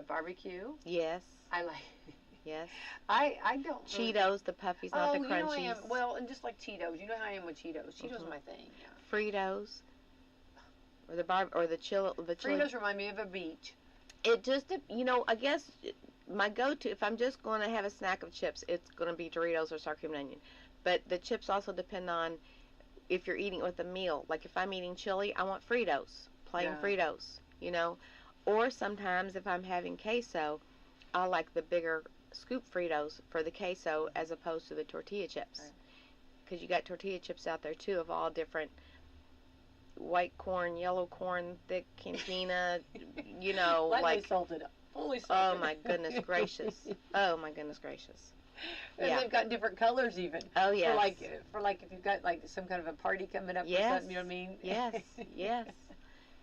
barbecue. Yes. I like Yes. I don't really- Cheetos, the puffies, not the you know I am. crunchies. Well, and just like Cheetos. You know how I am with Cheetos. Cheetos are my thing. Yeah. Fritos, or the chili. Fritos remind me of a beach. It just, I guess my go-to, if I'm just going to have a snack of chips, it's going to be Doritos or sour cream and onion. But the chips also depend on if you're eating it with a meal. Like if I'm eating chili, I want Fritos, plain Yeah. Fritos, Or sometimes if I'm having queso, I like the bigger scoop Fritos for the queso as opposed to the tortilla chips. Right. Because you got tortilla chips out there too of all different white corn, yellow corn, thick cantina, Lightly salted, fully salted. Oh my goodness gracious! Oh my goodness gracious! And Yeah. they've got different colors even. Oh yes. For like if you've got like some kind of a party coming up or Yes. something, you know what I mean? Yes. Yes.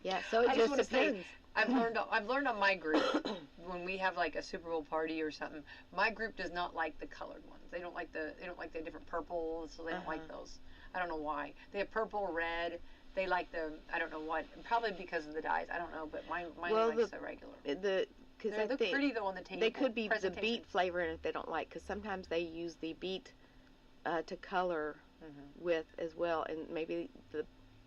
Yeah. So it I just just wanna say, depends. I've learned on my group when we have like a Super Bowl party or something. My group does not like the colored ones. They don't like the different purples, so they don't like those. I don't know why. They have purple, red. They like I don't know what. Probably because of the dyes. I don't know, but mine likes the regular. Because They look pretty though on the table. they could be the Presentation. beet flavor in it they don't like, because sometimes they use the beet to color with as well, and maybe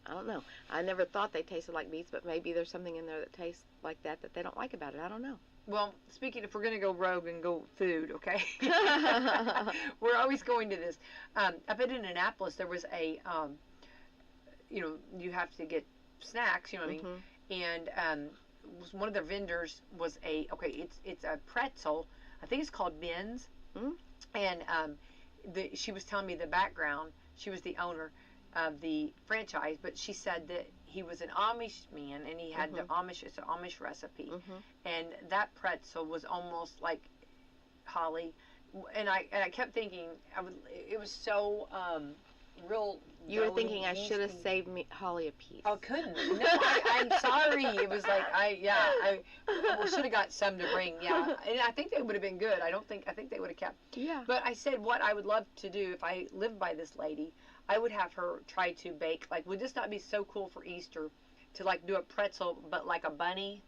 I don't know. I never thought they tasted like beets, but maybe there's something in there that tastes like that they don't like about it. I don't know. Well, speaking, if we're going to go rogue and go food, okay? We're always going to this. Up in Indianapolis, there was a, you have to get snacks, you know what I mean? And one of their vendors was it's a pretzel. I think it's called Ben's. And she was telling me the background. She was the owner of the franchise, but she said that he was an Amish man and he had it's an Amish recipe, and that pretzel was almost like holly, and I kept thinking it was so real. You were thinking I yeasty. should have saved me Holly a piece. Oh, couldn't. No, I'm sorry. It was like I should have got some to bring. Yeah, and I think they would have been good. I think they would have kept. Yeah. But I said what I would love to do if I lived by this lady. I would have her try to bake, like, would this not be so cool for Easter to, like, do a pretzel, but like a bunny,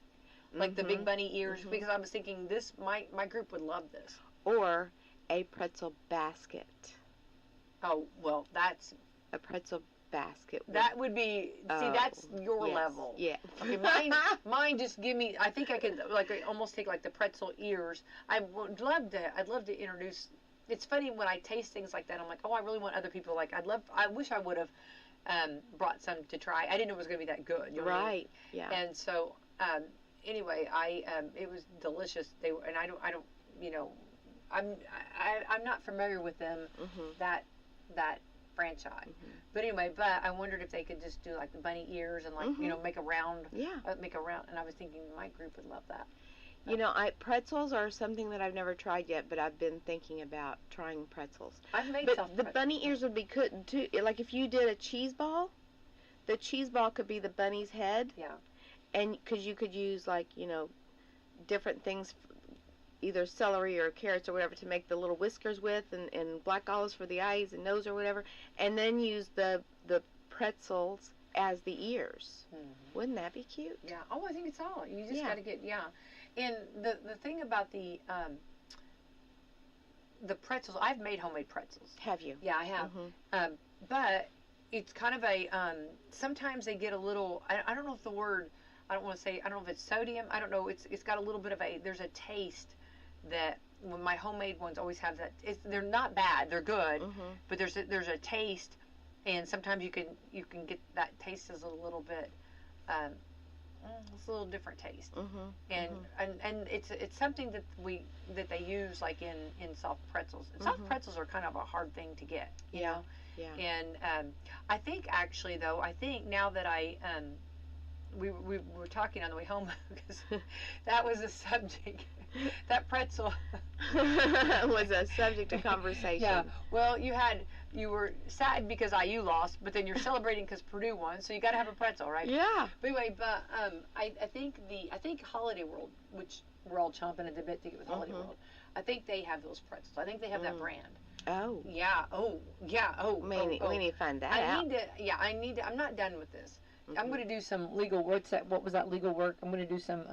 like the big bunny ears? Because I was thinking my group would love this. Or a pretzel basket. Oh, well, that's... A pretzel basket. That would be, that's your yes, level. Yeah. Okay, mine just give me, I think I could, like, almost take, like, the pretzel ears. I'd love to introduce... It's funny when I taste things like that. I'm like, oh, I really want other people. Like, I wish I would have brought some to try. I didn't know it was going to be that good. You know what I mean? Right. Yeah. And so, anyway, it was delicious. They were, and I don't, I'm not familiar with them that franchise. But anyway, I wondered if they could just do like the bunny ears and like make a round. Yeah. Make a round, and I was thinking my group would love that. Pretzels are something that I've never tried yet, but I've been thinking about trying pretzels. I've made But self the bunny ears would be good too. Like if you did a cheese ball, the cheese ball could be the bunny's head. Yeah. And because you could use different things, either celery or carrots or whatever, to make the little whiskers with, and black olives for the eyes and nose or whatever, and then use the pretzels as the ears. Wouldn't that be cute? Yeah. Oh, I think it's all. You just Yeah. got to get And the thing about the pretzels, I've made homemade pretzels. Have you? Yeah, I have. But it's kind of a sometimes they get a little. I don't know if the word. I don't want to say. I don't know if it's sodium. I don't know. It's got a little bit of there's a taste that when my homemade ones always have that. They're not bad. They're good. But there's a taste, and sometimes you can get that taste is a little bit. It's a little different taste, and it's something that they use like in soft pretzels. And soft pretzels are kind of a hard thing to get, you know. Yeah. And I think actually though, now that we were talking on the way home because that was a subject. That pretzel was a subject of conversation. Yeah. Well, you had you were sad because IU lost, but then you're celebrating because Purdue won. So you got to have a pretzel, right? Yeah. But anyway, I think Holiday World, which we're all chomping at the bit to get with Holiday World. I think they have those pretzels. I think they have that brand. Oh. Yeah. Oh. Yeah. Oh. We need to find that out. I need to. I'm not done with this. I'm going to do some legal. What was that legal work? I'm going to do some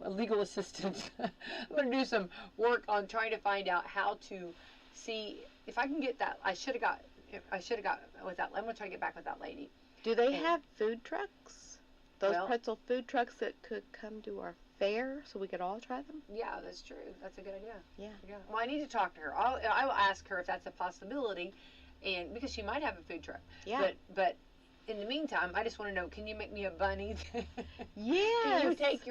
legal assistance. I'm going to do some work on trying to find out how to see if I can get that. I should have got with that. I'm going to try to get back with that lady. Do they have food trucks? Those Well- pretzel food trucks that could come to our fair so we could all try them? Yeah, that's true. That's a good idea. Yeah. Well, I need to talk to her. I will ask her if that's a possibility, and because she might have a food truck. Yeah. But in the meantime, I just want to know: can you make me a bunny? Yes. Can you take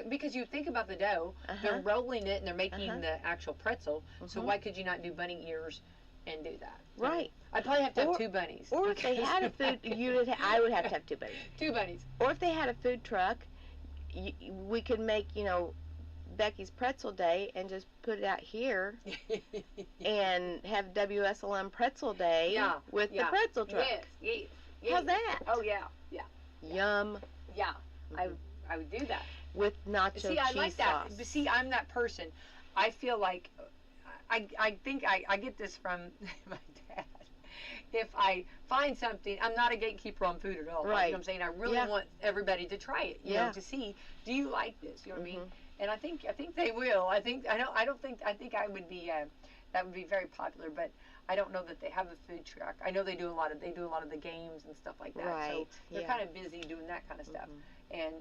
because you think about the dough, they're rolling it and they're making the actual pretzel. So why could you not do bunny ears and do that? Right. I'd probably have to have 2 bunnies. Or if they had a food, I would have to have 2 bunnies. 2 bunnies. Or if they had a food truck, we could make, Becky's Pretzel Day and just put it out here and have WSLM Pretzel Day with the pretzel truck. Yes. How's that? Oh, yeah. Yum. Yeah. I would do that. With nacho See, I cheese like that. sauce. But see, I'm that person. I feel like I think I get this from my dad. If I find something, I'm not a gatekeeper on food at all. Right. You know what I'm saying? I really want everybody to try it. You know, to see, do you like this? You know what I mean? And I think they will. I think I would be that would be very popular, but I don't know that they have a food truck. I know they do a lot of the games and stuff like that. Right. So they're kind of busy doing that kind of stuff. And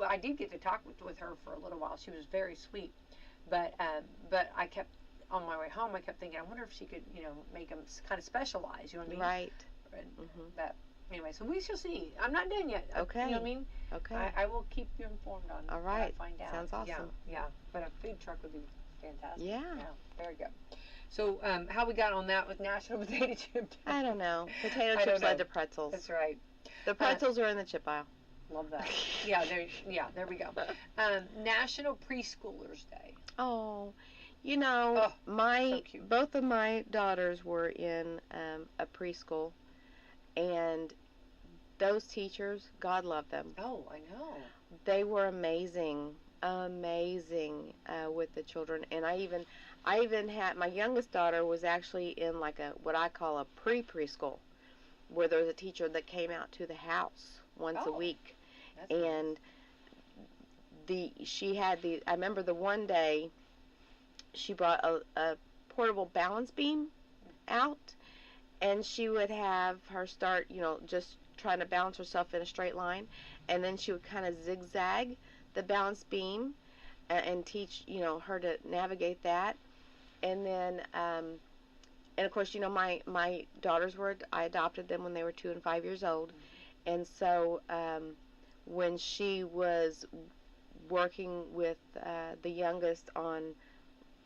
I did get to talk with her for a little while. She was very sweet, but I kept on my way home. I kept thinking, I wonder if she could make them kind of specialize. You know what I mean? Right. And, but anyway, so we shall see. I'm not done yet. Okay. You know what I mean? Okay. I will keep you informed on. All right. What I find out. Sounds awesome. Yeah. But a food truck would be fantastic. Yeah. Very good. So how we got on that with National Potato Chip Day? I don't know. Potato I don't chips led know. to pretzels. That's right. The pretzels are in the chip aisle. Love that. There we go. National Preschoolers Day. Oh, so cute. both of my daughters were in a preschool, and those teachers, God love them. Oh, I know. They were amazing with the children, and I even had my youngest daughter was actually in like what I call a preschool, where there was a teacher that came out to the house once a week, and I remember the one day she brought a portable balance beam out, and she would have her start, just trying to balance herself in a straight line, and then she would kind of zigzag the balance beam and teach, her to navigate that. And then, and of course, my daughters I adopted them when they were 2 and 5 years old. And so when she was working with the youngest on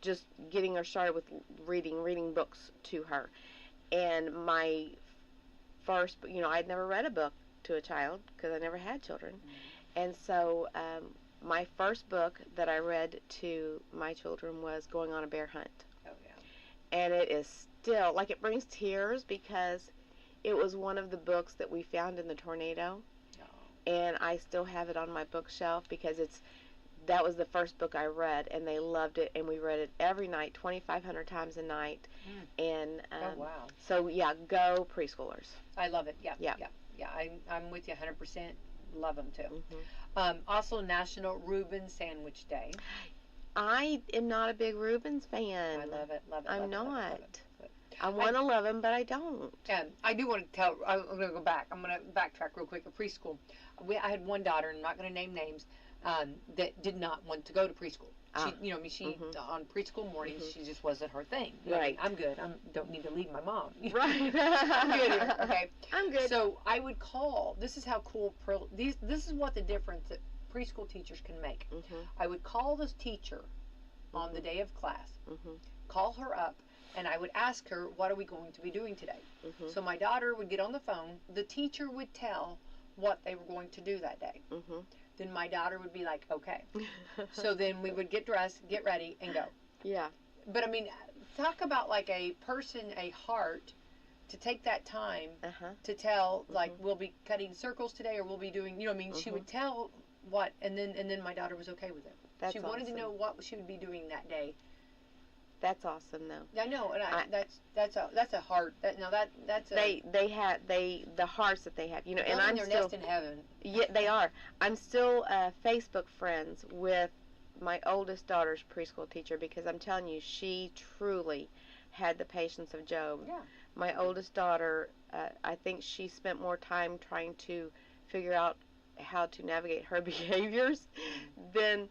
just getting her started with reading books to her, and my first, I'd never read a book to a child because I never had children. And so my first book that I read to my children was Going on a Bear Hunt. Oh, yeah. And it is still, it brings tears because it was one of the books that we found in the tornado. Oh. And I still have it on my bookshelf because that was the first book I read, and they loved it, and we read it every night, 2,500 times a night. And oh, wow. So, yeah, go preschoolers. I love it. Yeah. I'm with you 100%. Love them, too. Also, National Reuben Sandwich Day. I am not a big Reuben's fan. I love it. I'm not. Love it. I want to love them, but I don't. I do want to I'm going to go back. I'm going to backtrack real quick. At preschool, I had one daughter, and I'm not going to name names, that did not want to go to preschool. She, on preschool mornings, she just wasn't her thing. Right. I'm good. I don't need to leave my mom. Right. I'm good here. Okay. I'm good. So I would call. This is how cool. This is what the difference that preschool teachers can make. I would call this teacher on the day of class. Call her up, and I would ask her, "What are we going to be doing today?" So my daughter would get on the phone. The teacher would tell what they were going to do that day. Then my daughter would be like, okay. So then we would get dressed, get ready, and go. Yeah. But I mean, talk about like a person, a heart to take that time Uh-huh. to tell, like, we'll be cutting circles today, or we'll be doing, you know what I mean? She would tell what, and then my daughter was okay with it. That's she wanted to awesome. know what she would be doing that day. That's awesome, though. I know, and that's a hard. That's the hearts that they have, you know. And I'm their still nest in heaven. Yeah, they are. I'm still Facebook friends with my oldest daughter's preschool teacher, because I'm telling you, she truly had the patience of Job. Yeah. My oldest daughter, I think she spent more time trying to figure out how to navigate her behaviors than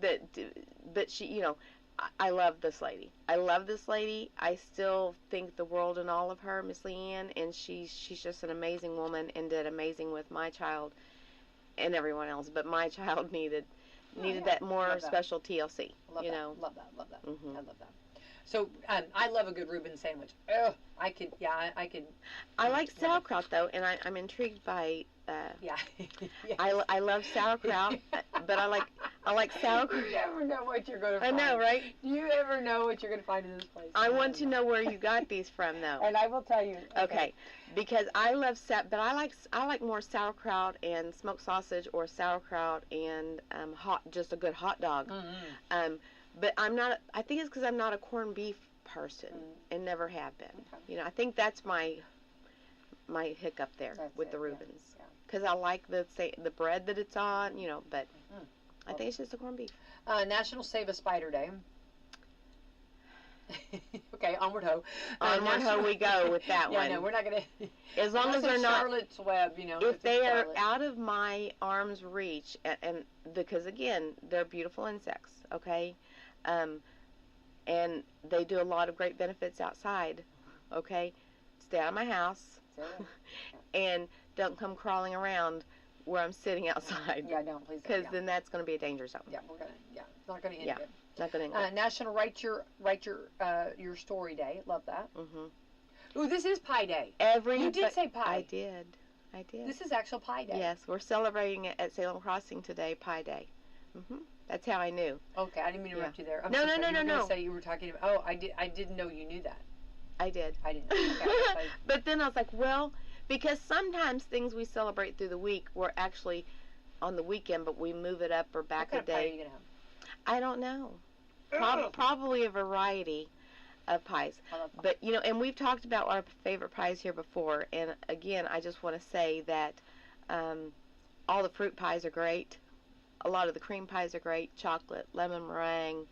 that she, you know. I love this lady. I still think the world and all of her, Miss Leanne, and she's just an amazing woman, and did amazing with my child and everyone else. But my child needed that more special TLC. Love you that. know. Love that. Mm-hmm. I love that. So I love a good Reuben sandwich. Oh, I could. I like sauerkraut though, and I'm intrigued by. Yeah. Yes. I love sauerkraut, but I like sauerkraut. You never know what you're going to I find. know, right? You ever know what you're going to find in this place. I want to know where you got these from, though. And I will tell you. Okay, because I love but I like more sauerkraut and smoked sausage, or sauerkraut and just a good hot dog. Mm-hmm. But I'm not. I think it's because I'm not a corned beef person, and never have been. Okay. You know, I think that's my hiccup there with the Reubens. Because I like the bread that it's on, you know, but I think it's just a corned beef. National Save a Spider Day. Okay, onward ho. Onward ho we go with that one. Yeah, no, we're not going to. As long as they're not Charlotte's Web, you know. If they are out of my arm's reach, and because again, they're beautiful insects, okay, and they do a lot of great benefits outside, okay. Stay out of my house, and don't come crawling around where I'm sitting outside. Yeah, don't, please. Because then that's going to be a danger zone. Yeah, it's not going to end good. Not going to end good. National Write Your Story Day. Love that. Mm-hmm. Ooh, this is Pie Day. You did say pie. I did. This is actual Pie Day. Yes, we're celebrating it at Salem Crossing today, Pie Day. That's how I knew. Okay, I didn't mean to interrupt you there. No. You were going to say you were talking about. Oh, I didn't know you knew that. I did. I didn't know. Okay, but then I was like, well, because sometimes things we celebrate through the week were actually on the weekend, but we move it up or back a day. What kind of pie are you going to have? I don't know. Probably a variety of pies. I love pie. But, you know, and we've talked about our favorite pies here before. And, again, I just want to say that all the fruit pies are great. A lot of the cream pies are great. Chocolate, lemon meringue,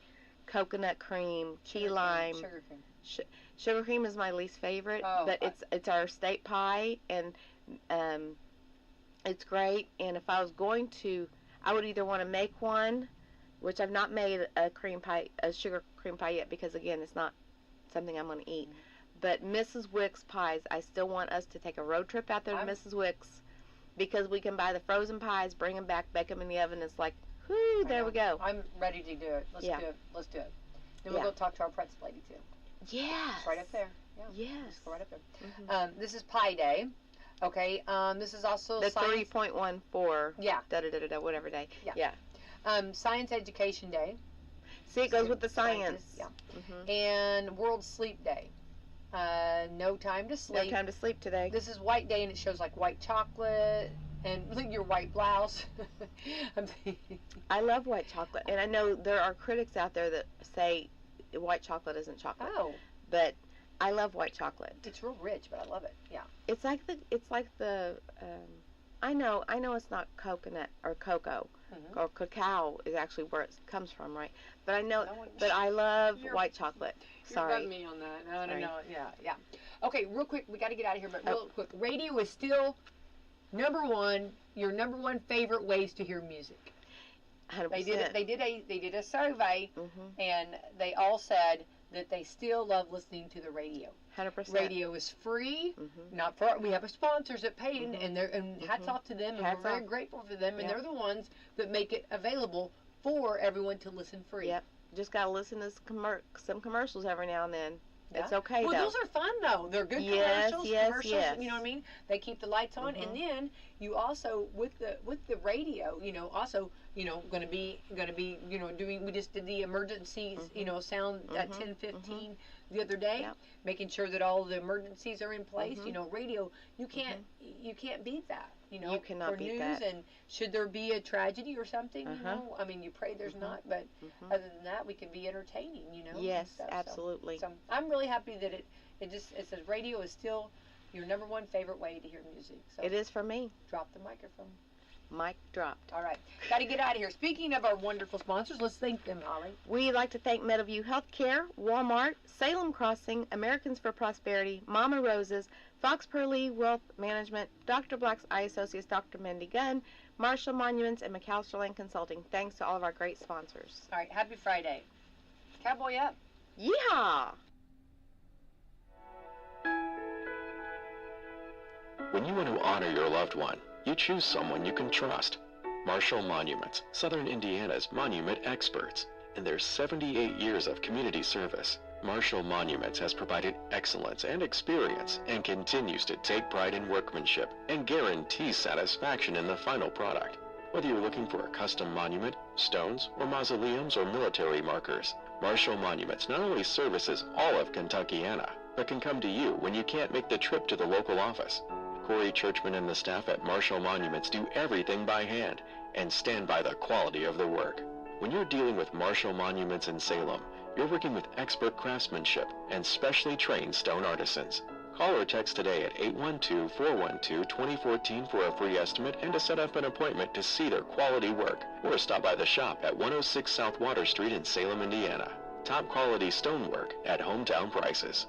coconut cream, key lime. Sugar cream. Sugar cream is my least favorite, but it's our state pie, and it's great. And if I was going to, I would either want to make one, which I've not made a sugar cream pie yet, because again, it's not something I'm going to eat. But Mrs. Wick's pies, I still want us to take a road trip out there to Mrs. Wick's, because we can buy the frozen pies, bring them back, bake them in the oven. It's like, whoo, there we go. I'm ready to do it. Let's do it. Then we'll go talk to our pretzel lady too. Yes. It's right up there. Yeah. Yes. Just go right up there. This is Pie Day. Okay. This is also the Science... 3.14. Yeah. Whatever day. Yeah. Science Education Day. See, it goes with the science. Yeah. And World Sleep Day. No time to sleep. No time to sleep today. This is White Day, and it shows like white chocolate and your white blouse. I love white chocolate, and I know there are critics out there that say white chocolate isn't chocolate. Oh. But I love white chocolate. It's real rich, but I love it. Yeah. It's like the I know it's not coconut or cocoa, or cacao is actually where it comes from, right? But I know, but I love white chocolate. Sorry. You got me on that. I don't know. Yeah. Okay, real quick, we got to get out of here, but real quick, radio is still your number one favorite ways to hear music. 100%. They did a survey, and they all said that they still love listening to the radio. 100%. Radio is free. Not for we have sponsors that pay, and hats off to them, and we're very grateful for them. And they're the ones that make it available for everyone to listen free. Yep. Just gotta listen to some commercials every now and then. Yeah. It's okay, well, though. those are fun, though. They're good Yes, commercials. yes, commercials, yes. You know what I mean? They keep the lights on, and then you also with the radio, also going to be doing. We just did the emergencies, sound at 10:15 the other day, making sure that all the emergencies are in place. Radio, you can't beat that. You cannot for beat news that. And should there be a tragedy or something, I mean, you pray there's not, but other than that, we can be entertaining, Yes, and stuff, absolutely. So I'm really happy that it says radio is still your number one favorite way to hear music. So It is for me. drop the microphone. Mic dropped. All right, got to get out of here. Speaking of our wonderful sponsors, let's thank them, Holly. We'd like to thank Meadowview Healthcare, Walmart, Salem Crossing, Americans for Prosperity, Mama Roses, Fox Pearly Wealth Management, Dr. Black's Eye Associates, Dr. Mindy Gunn, Marshall Monuments, and McAllister Land Consulting. Thanks to all of our great sponsors. All right, happy Friday. Cowboy up. Yeehaw! When you want to honor your loved one, you choose someone you can trust. Marshall Monuments, Southern Indiana's monument experts. In their 78 years of community service, Marshall Monuments has provided excellence and experience and continues to take pride in workmanship and guarantees satisfaction in the final product. Whether you're looking for a custom monument, stones, or mausoleums or military markers, Marshall Monuments not only services all of Kentuckiana, but can come to you when you can't make the trip to the local office. Corey Churchman and the staff at Marshall Monuments do everything by hand and stand by the quality of the work. When you're dealing with Marshall Monuments in Salem, you're working with expert craftsmanship and specially trained stone artisans. Call or text today at 812-412-2014 for a free estimate and to set up an appointment to see their quality work, or stop by the shop at 106 South Water Street in Salem, Indiana. Top quality stonework at hometown prices.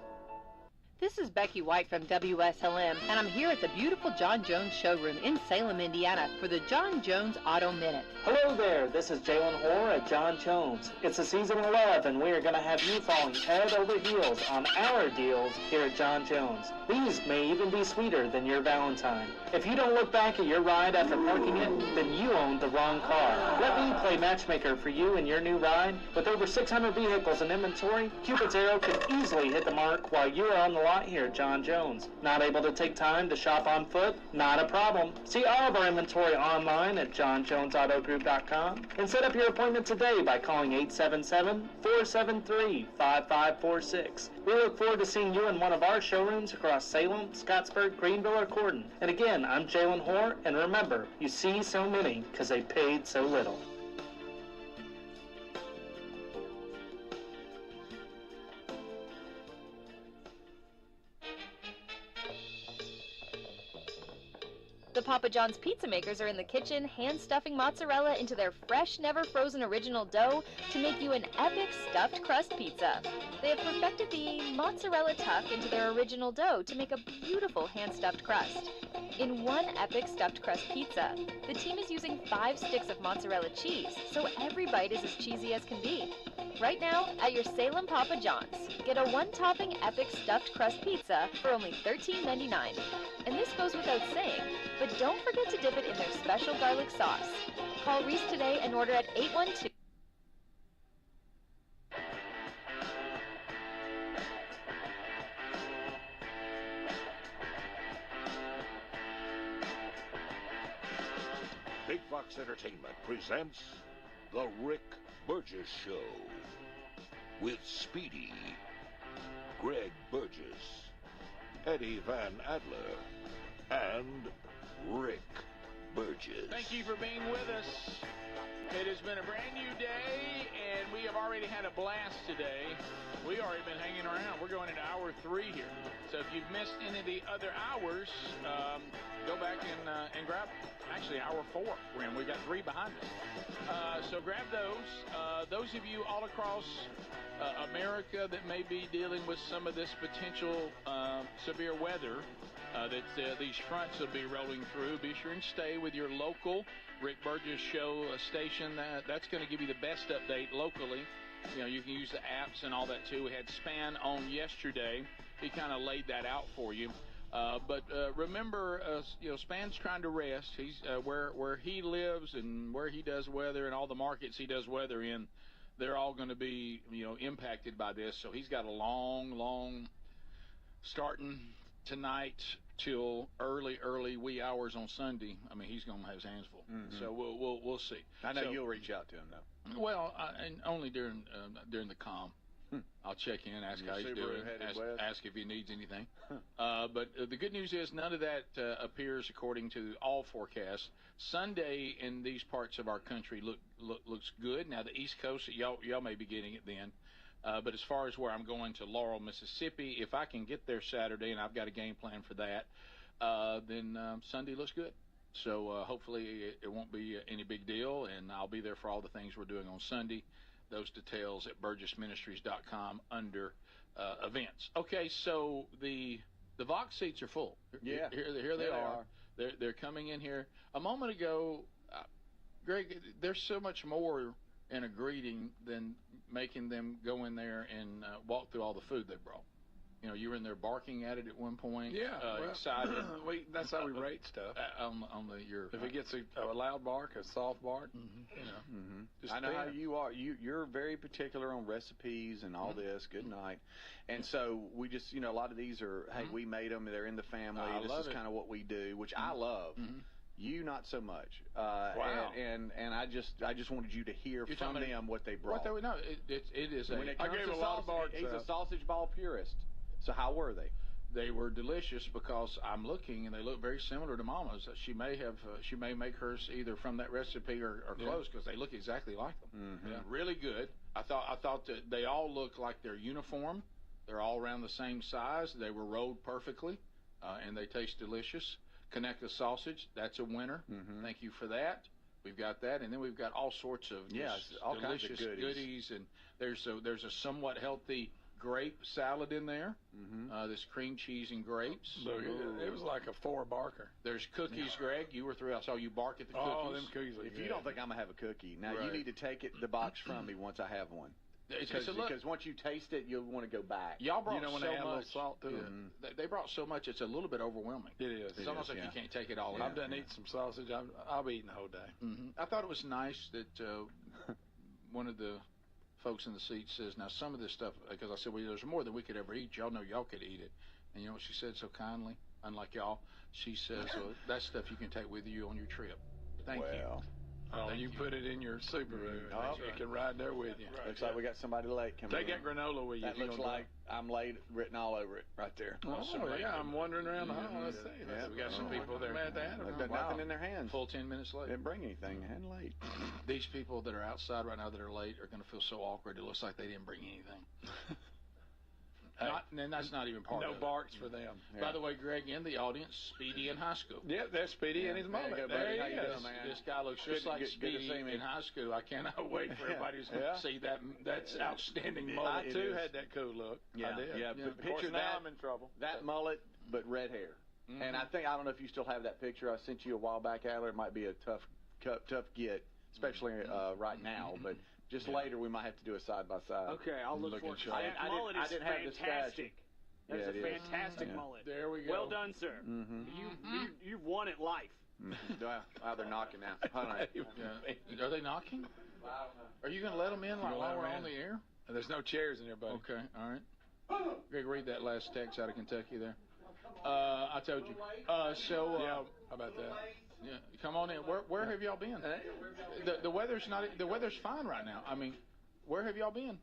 This is Becky White from Wslm, and I'm here at the beautiful John Jones showroom in Salem, Indiana for the John Jones Auto Minute. Hello there, this is Jalen Hoare at John Jones. It's the season of love, and we are going to have you falling head over heels on our deals here at John Jones. These may even be sweeter than your Valentine. If you don't look back at your ride after parking it, then you owned the wrong car. Let me play matchmaker for you in your new ride. With over 600 vehicles in inventory, Cupid's arrow could easily hit the mark while you are on the lot here at John Jones. Not able to take time to shop on foot? Not a problem. See all of our inventory online at johnjonesautogroup.com and set up your appointment today by calling 877-473-5546. We look forward to seeing you in one of our showrooms across Salem, Scottsburg, Greenville, or Corden. And again, I'm Jalen Hoare, and remember, you see so many because they paid so little. The Papa John's pizza makers are in the kitchen, hand-stuffing mozzarella into their fresh, never-frozen original dough to make you an epic stuffed crust pizza. They have perfected the mozzarella tuck into their original dough to make a beautiful hand-stuffed crust. In one epic stuffed crust pizza, the team is using 5 sticks of mozzarella cheese, so every bite is as cheesy as can be. Right now, at your Salem Papa John's, get a one-topping epic stuffed crust pizza for only $13.99. And this goes without saying, but don't forget to dip it in their special garlic sauce. Call Reese today and order at 812. Big Fox Entertainment presents The Rick Burgess Show with Speedy, Greg Burgess, Eddie Van Adler, and Rick Burgess. Thank you for being with us. It has been a brand new day, and we have already had a blast today. We've already been hanging around. We're going into hour 3 here. So if you've missed any of the other hours, go back and grab, actually, hour 4. We've got 3 behind us. So grab those. Those of you all across America that may be dealing with some of this potential severe weather that these fronts will be rolling through, be sure and stay with your local Rick Burgess Show station. That's going to give you the best update locally. You know, you can use the apps and all that too. We had Span on yesterday. He kind of laid that out for you. But remember, Span's trying to rest. He's where he lives and where he does weather and all the markets he does weather in. they're all going to be, impacted by this. So he's got a long starting tonight till early wee hours on Sunday. I mean, he's going to have his hands full. Mm-hmm. So we'll see. I know you'll reach out to him though. Well, and only during the calm. I'll check in, ask how he's doing, ask if he needs anything. But the good news is none of that appears according to all forecasts. Sunday in these parts of our country looks good. Now the East Coast, y'all may be getting it then. But as far as where I'm going to Laurel, Mississippi, if I can get there Saturday, and I've got a game plan for that, then Sunday looks good. So hopefully it won't be any big deal, and I'll be there for all the things we're doing on Sunday. Those details at burgessministries.com under events. Okay, so the Vox seats are full. Yeah, here they are. They're coming in here. A moment ago, Greg, there's so much more in a greeting than making them go in there and walk through all the food they brought. You were in there barking at it at one point. Yeah, excited. That's how we rate stuff. If it gets a loud bark, a soft bark, I know how you are. You're very particular on recipes and all this. Good night. And so we just, a lot of these are, hey, we made them. They're in the family. This is kind of what we do, which I love. You not so much. Wow. And I just wanted you to hear from them what they brought. It is. I gave a lot of barks. He's a sausage ball purist. So how were they? They were delicious because I'm looking and they look very similar to Mama's. She may make hers either from that recipe or close because they look exactly like them. Mm-hmm. Yeah, really good. I thought that they all look like they're uniform. They're all around the same size. They were rolled perfectly, and they taste delicious. Connect the sausage, that's a winner. Mm-hmm. Thank you for that. We've got that, and then we've got all sorts of all delicious kinds of goodies. And there's a somewhat healthy grape salad in there. This cream cheese and grapes. So it was like a 4-barker. There's cookies, Greg. You were through. I saw you bark at the cookies. Oh, them cookies. If you don't think I'm gonna have a cookie, now you need to take the box from me once I have one. Because once you taste it, you'll want to go back. Y'all brought when so they add a little much salt to it. They brought so much. It's a little bit overwhelming. It is. It's almost like you can't take it all. I've done eating some sausage. I'll be eating the whole day. I thought it was nice that one of the folks in the seat says, now some of this stuff, because I said, well, there's more than we could ever eat. Y'all know y'all could eat it. And you know what she said so kindly? Unlike y'all, she says, that stuff you can take with you on your trip. Thank you. Oh, you put it in your Subaru. It can ride there with you. Looks like we got somebody late coming. Take that granola with you. That looks like I'm late written all over it right there. Oh, yeah, I'm wandering around the hall. Let's see. Yeah, we got some people there. They've got nothing in their hands. Full 10 minutes late. Didn't bring anything and late. These people that are outside right now that are late are going to feel so awkward. It looks like they didn't bring anything. And that's not even part of it. No barks for them. Yeah. By the way, Greg, in the audience, Speedy in high school. Yeah, there's Speedy and his mullet. There he is. This guy looks just like Speedy in high school. I cannot wait for everybody to see that. That's outstanding mullet. I, too, had that cool look. Yeah, I did. Yeah, but picture now I'm in trouble. That mullet, but red hair. And I don't know if you still have that picture I sent you a while back, Adler. It might be a tough get, especially right now, but just later we might have to do a side-by-side. Okay, I'll look for it. That mullet is fantastic. That's a fantastic mullet. There we go. Well done, sir. You've won at life. Wow, they're knocking now. Hold on. Are they knocking? Are you going to let them in while we're on the air? There's no chairs in there, buddy. Okay, all right. Greg, read that last text out of Kentucky there. I told you. How about that? Yeah, come on in. Where have y'all been? The weather's not. The weather's fine right now. I mean, where have y'all been?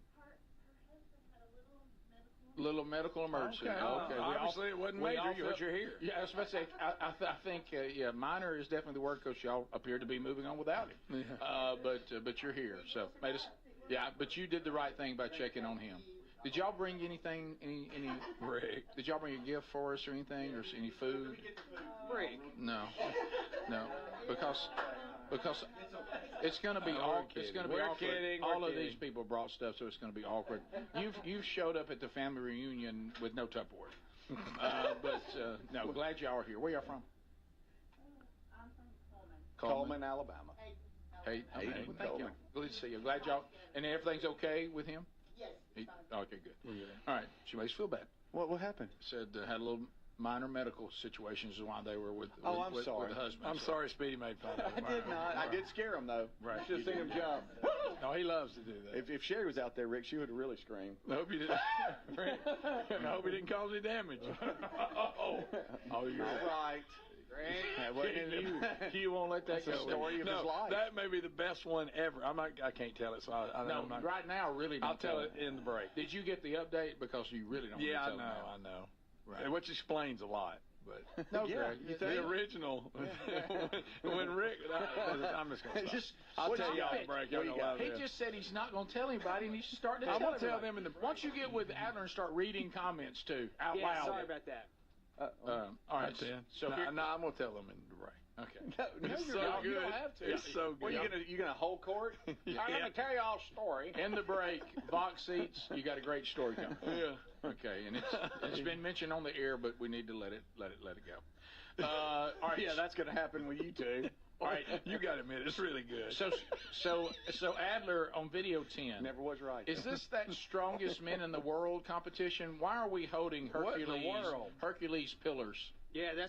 Little medical emergency. Okay. Obviously, it wasn't major, but you're here. Yeah, I was about to say. I think minor is definitely the word because y'all appear to be moving on without him. But you're here, so made us. Yeah, but you did the right thing by checking on him. Did y'all bring anything? Any? Rick. Did y'all bring a gift for us or anything, or any food? Rick. No, because it's going to be it's going to be awkward. All of these people brought stuff, so it's going to be awkward. You've showed up at the family reunion with no Tupperware, no. Glad y'all are here. Where y'all from? I'm from Coleman, Alabama. Hey, Hayden, well, thank Coleman. you. Good to see you. Glad y'all. And everything's okay with him? Yes. Okay, good. All right. She makes us feel bad. What happened? Said had a little minor medical situations is why they were with I'm with sorry. the husband. I'm sorry Speedy made fun of him. I did not. I did scare him, though. Right. You should have seen him jump. No, he loves to do that. If Sherry was out there, Rick, she would have really screamed. I hope you didn't. I hope he didn't cause any damage. Oh, you're All right. You won't let that That's go. the story of his life. That may be the best one ever. I can't tell it, so I'm not. Right now, really. I'll tell it in the break. Did you get the update? Because you really don't. Yeah, want to tell I know. Right. Which explains a lot. But no, yeah, Greg, you the original when Rick, I'm just gonna stop. I'll tell you on the break. He just said he's not going to tell anybody, and he should start to tell I'm gonna everybody. tell them in the. Once you get with Adler and start reading comments too out loud. Sorry about that. All right, then. So I'm gonna tell them in the break. Okay. No, it's so good. You don't have to. It's so good. Well, you gonna hold court? All right, let me tell you all a story. In the break, box seats. You got a great story coming. Yeah. Okay, and it's been mentioned on the air, but we need to let it go. All right. Yeah, that's gonna happen with you two. All right, You got to admit, it's really good. So Adler on video 10. Never was right. Is this that strongest men in the world competition? Why are we holding What in the Hercules world? Hercules pillars? Yeah, that's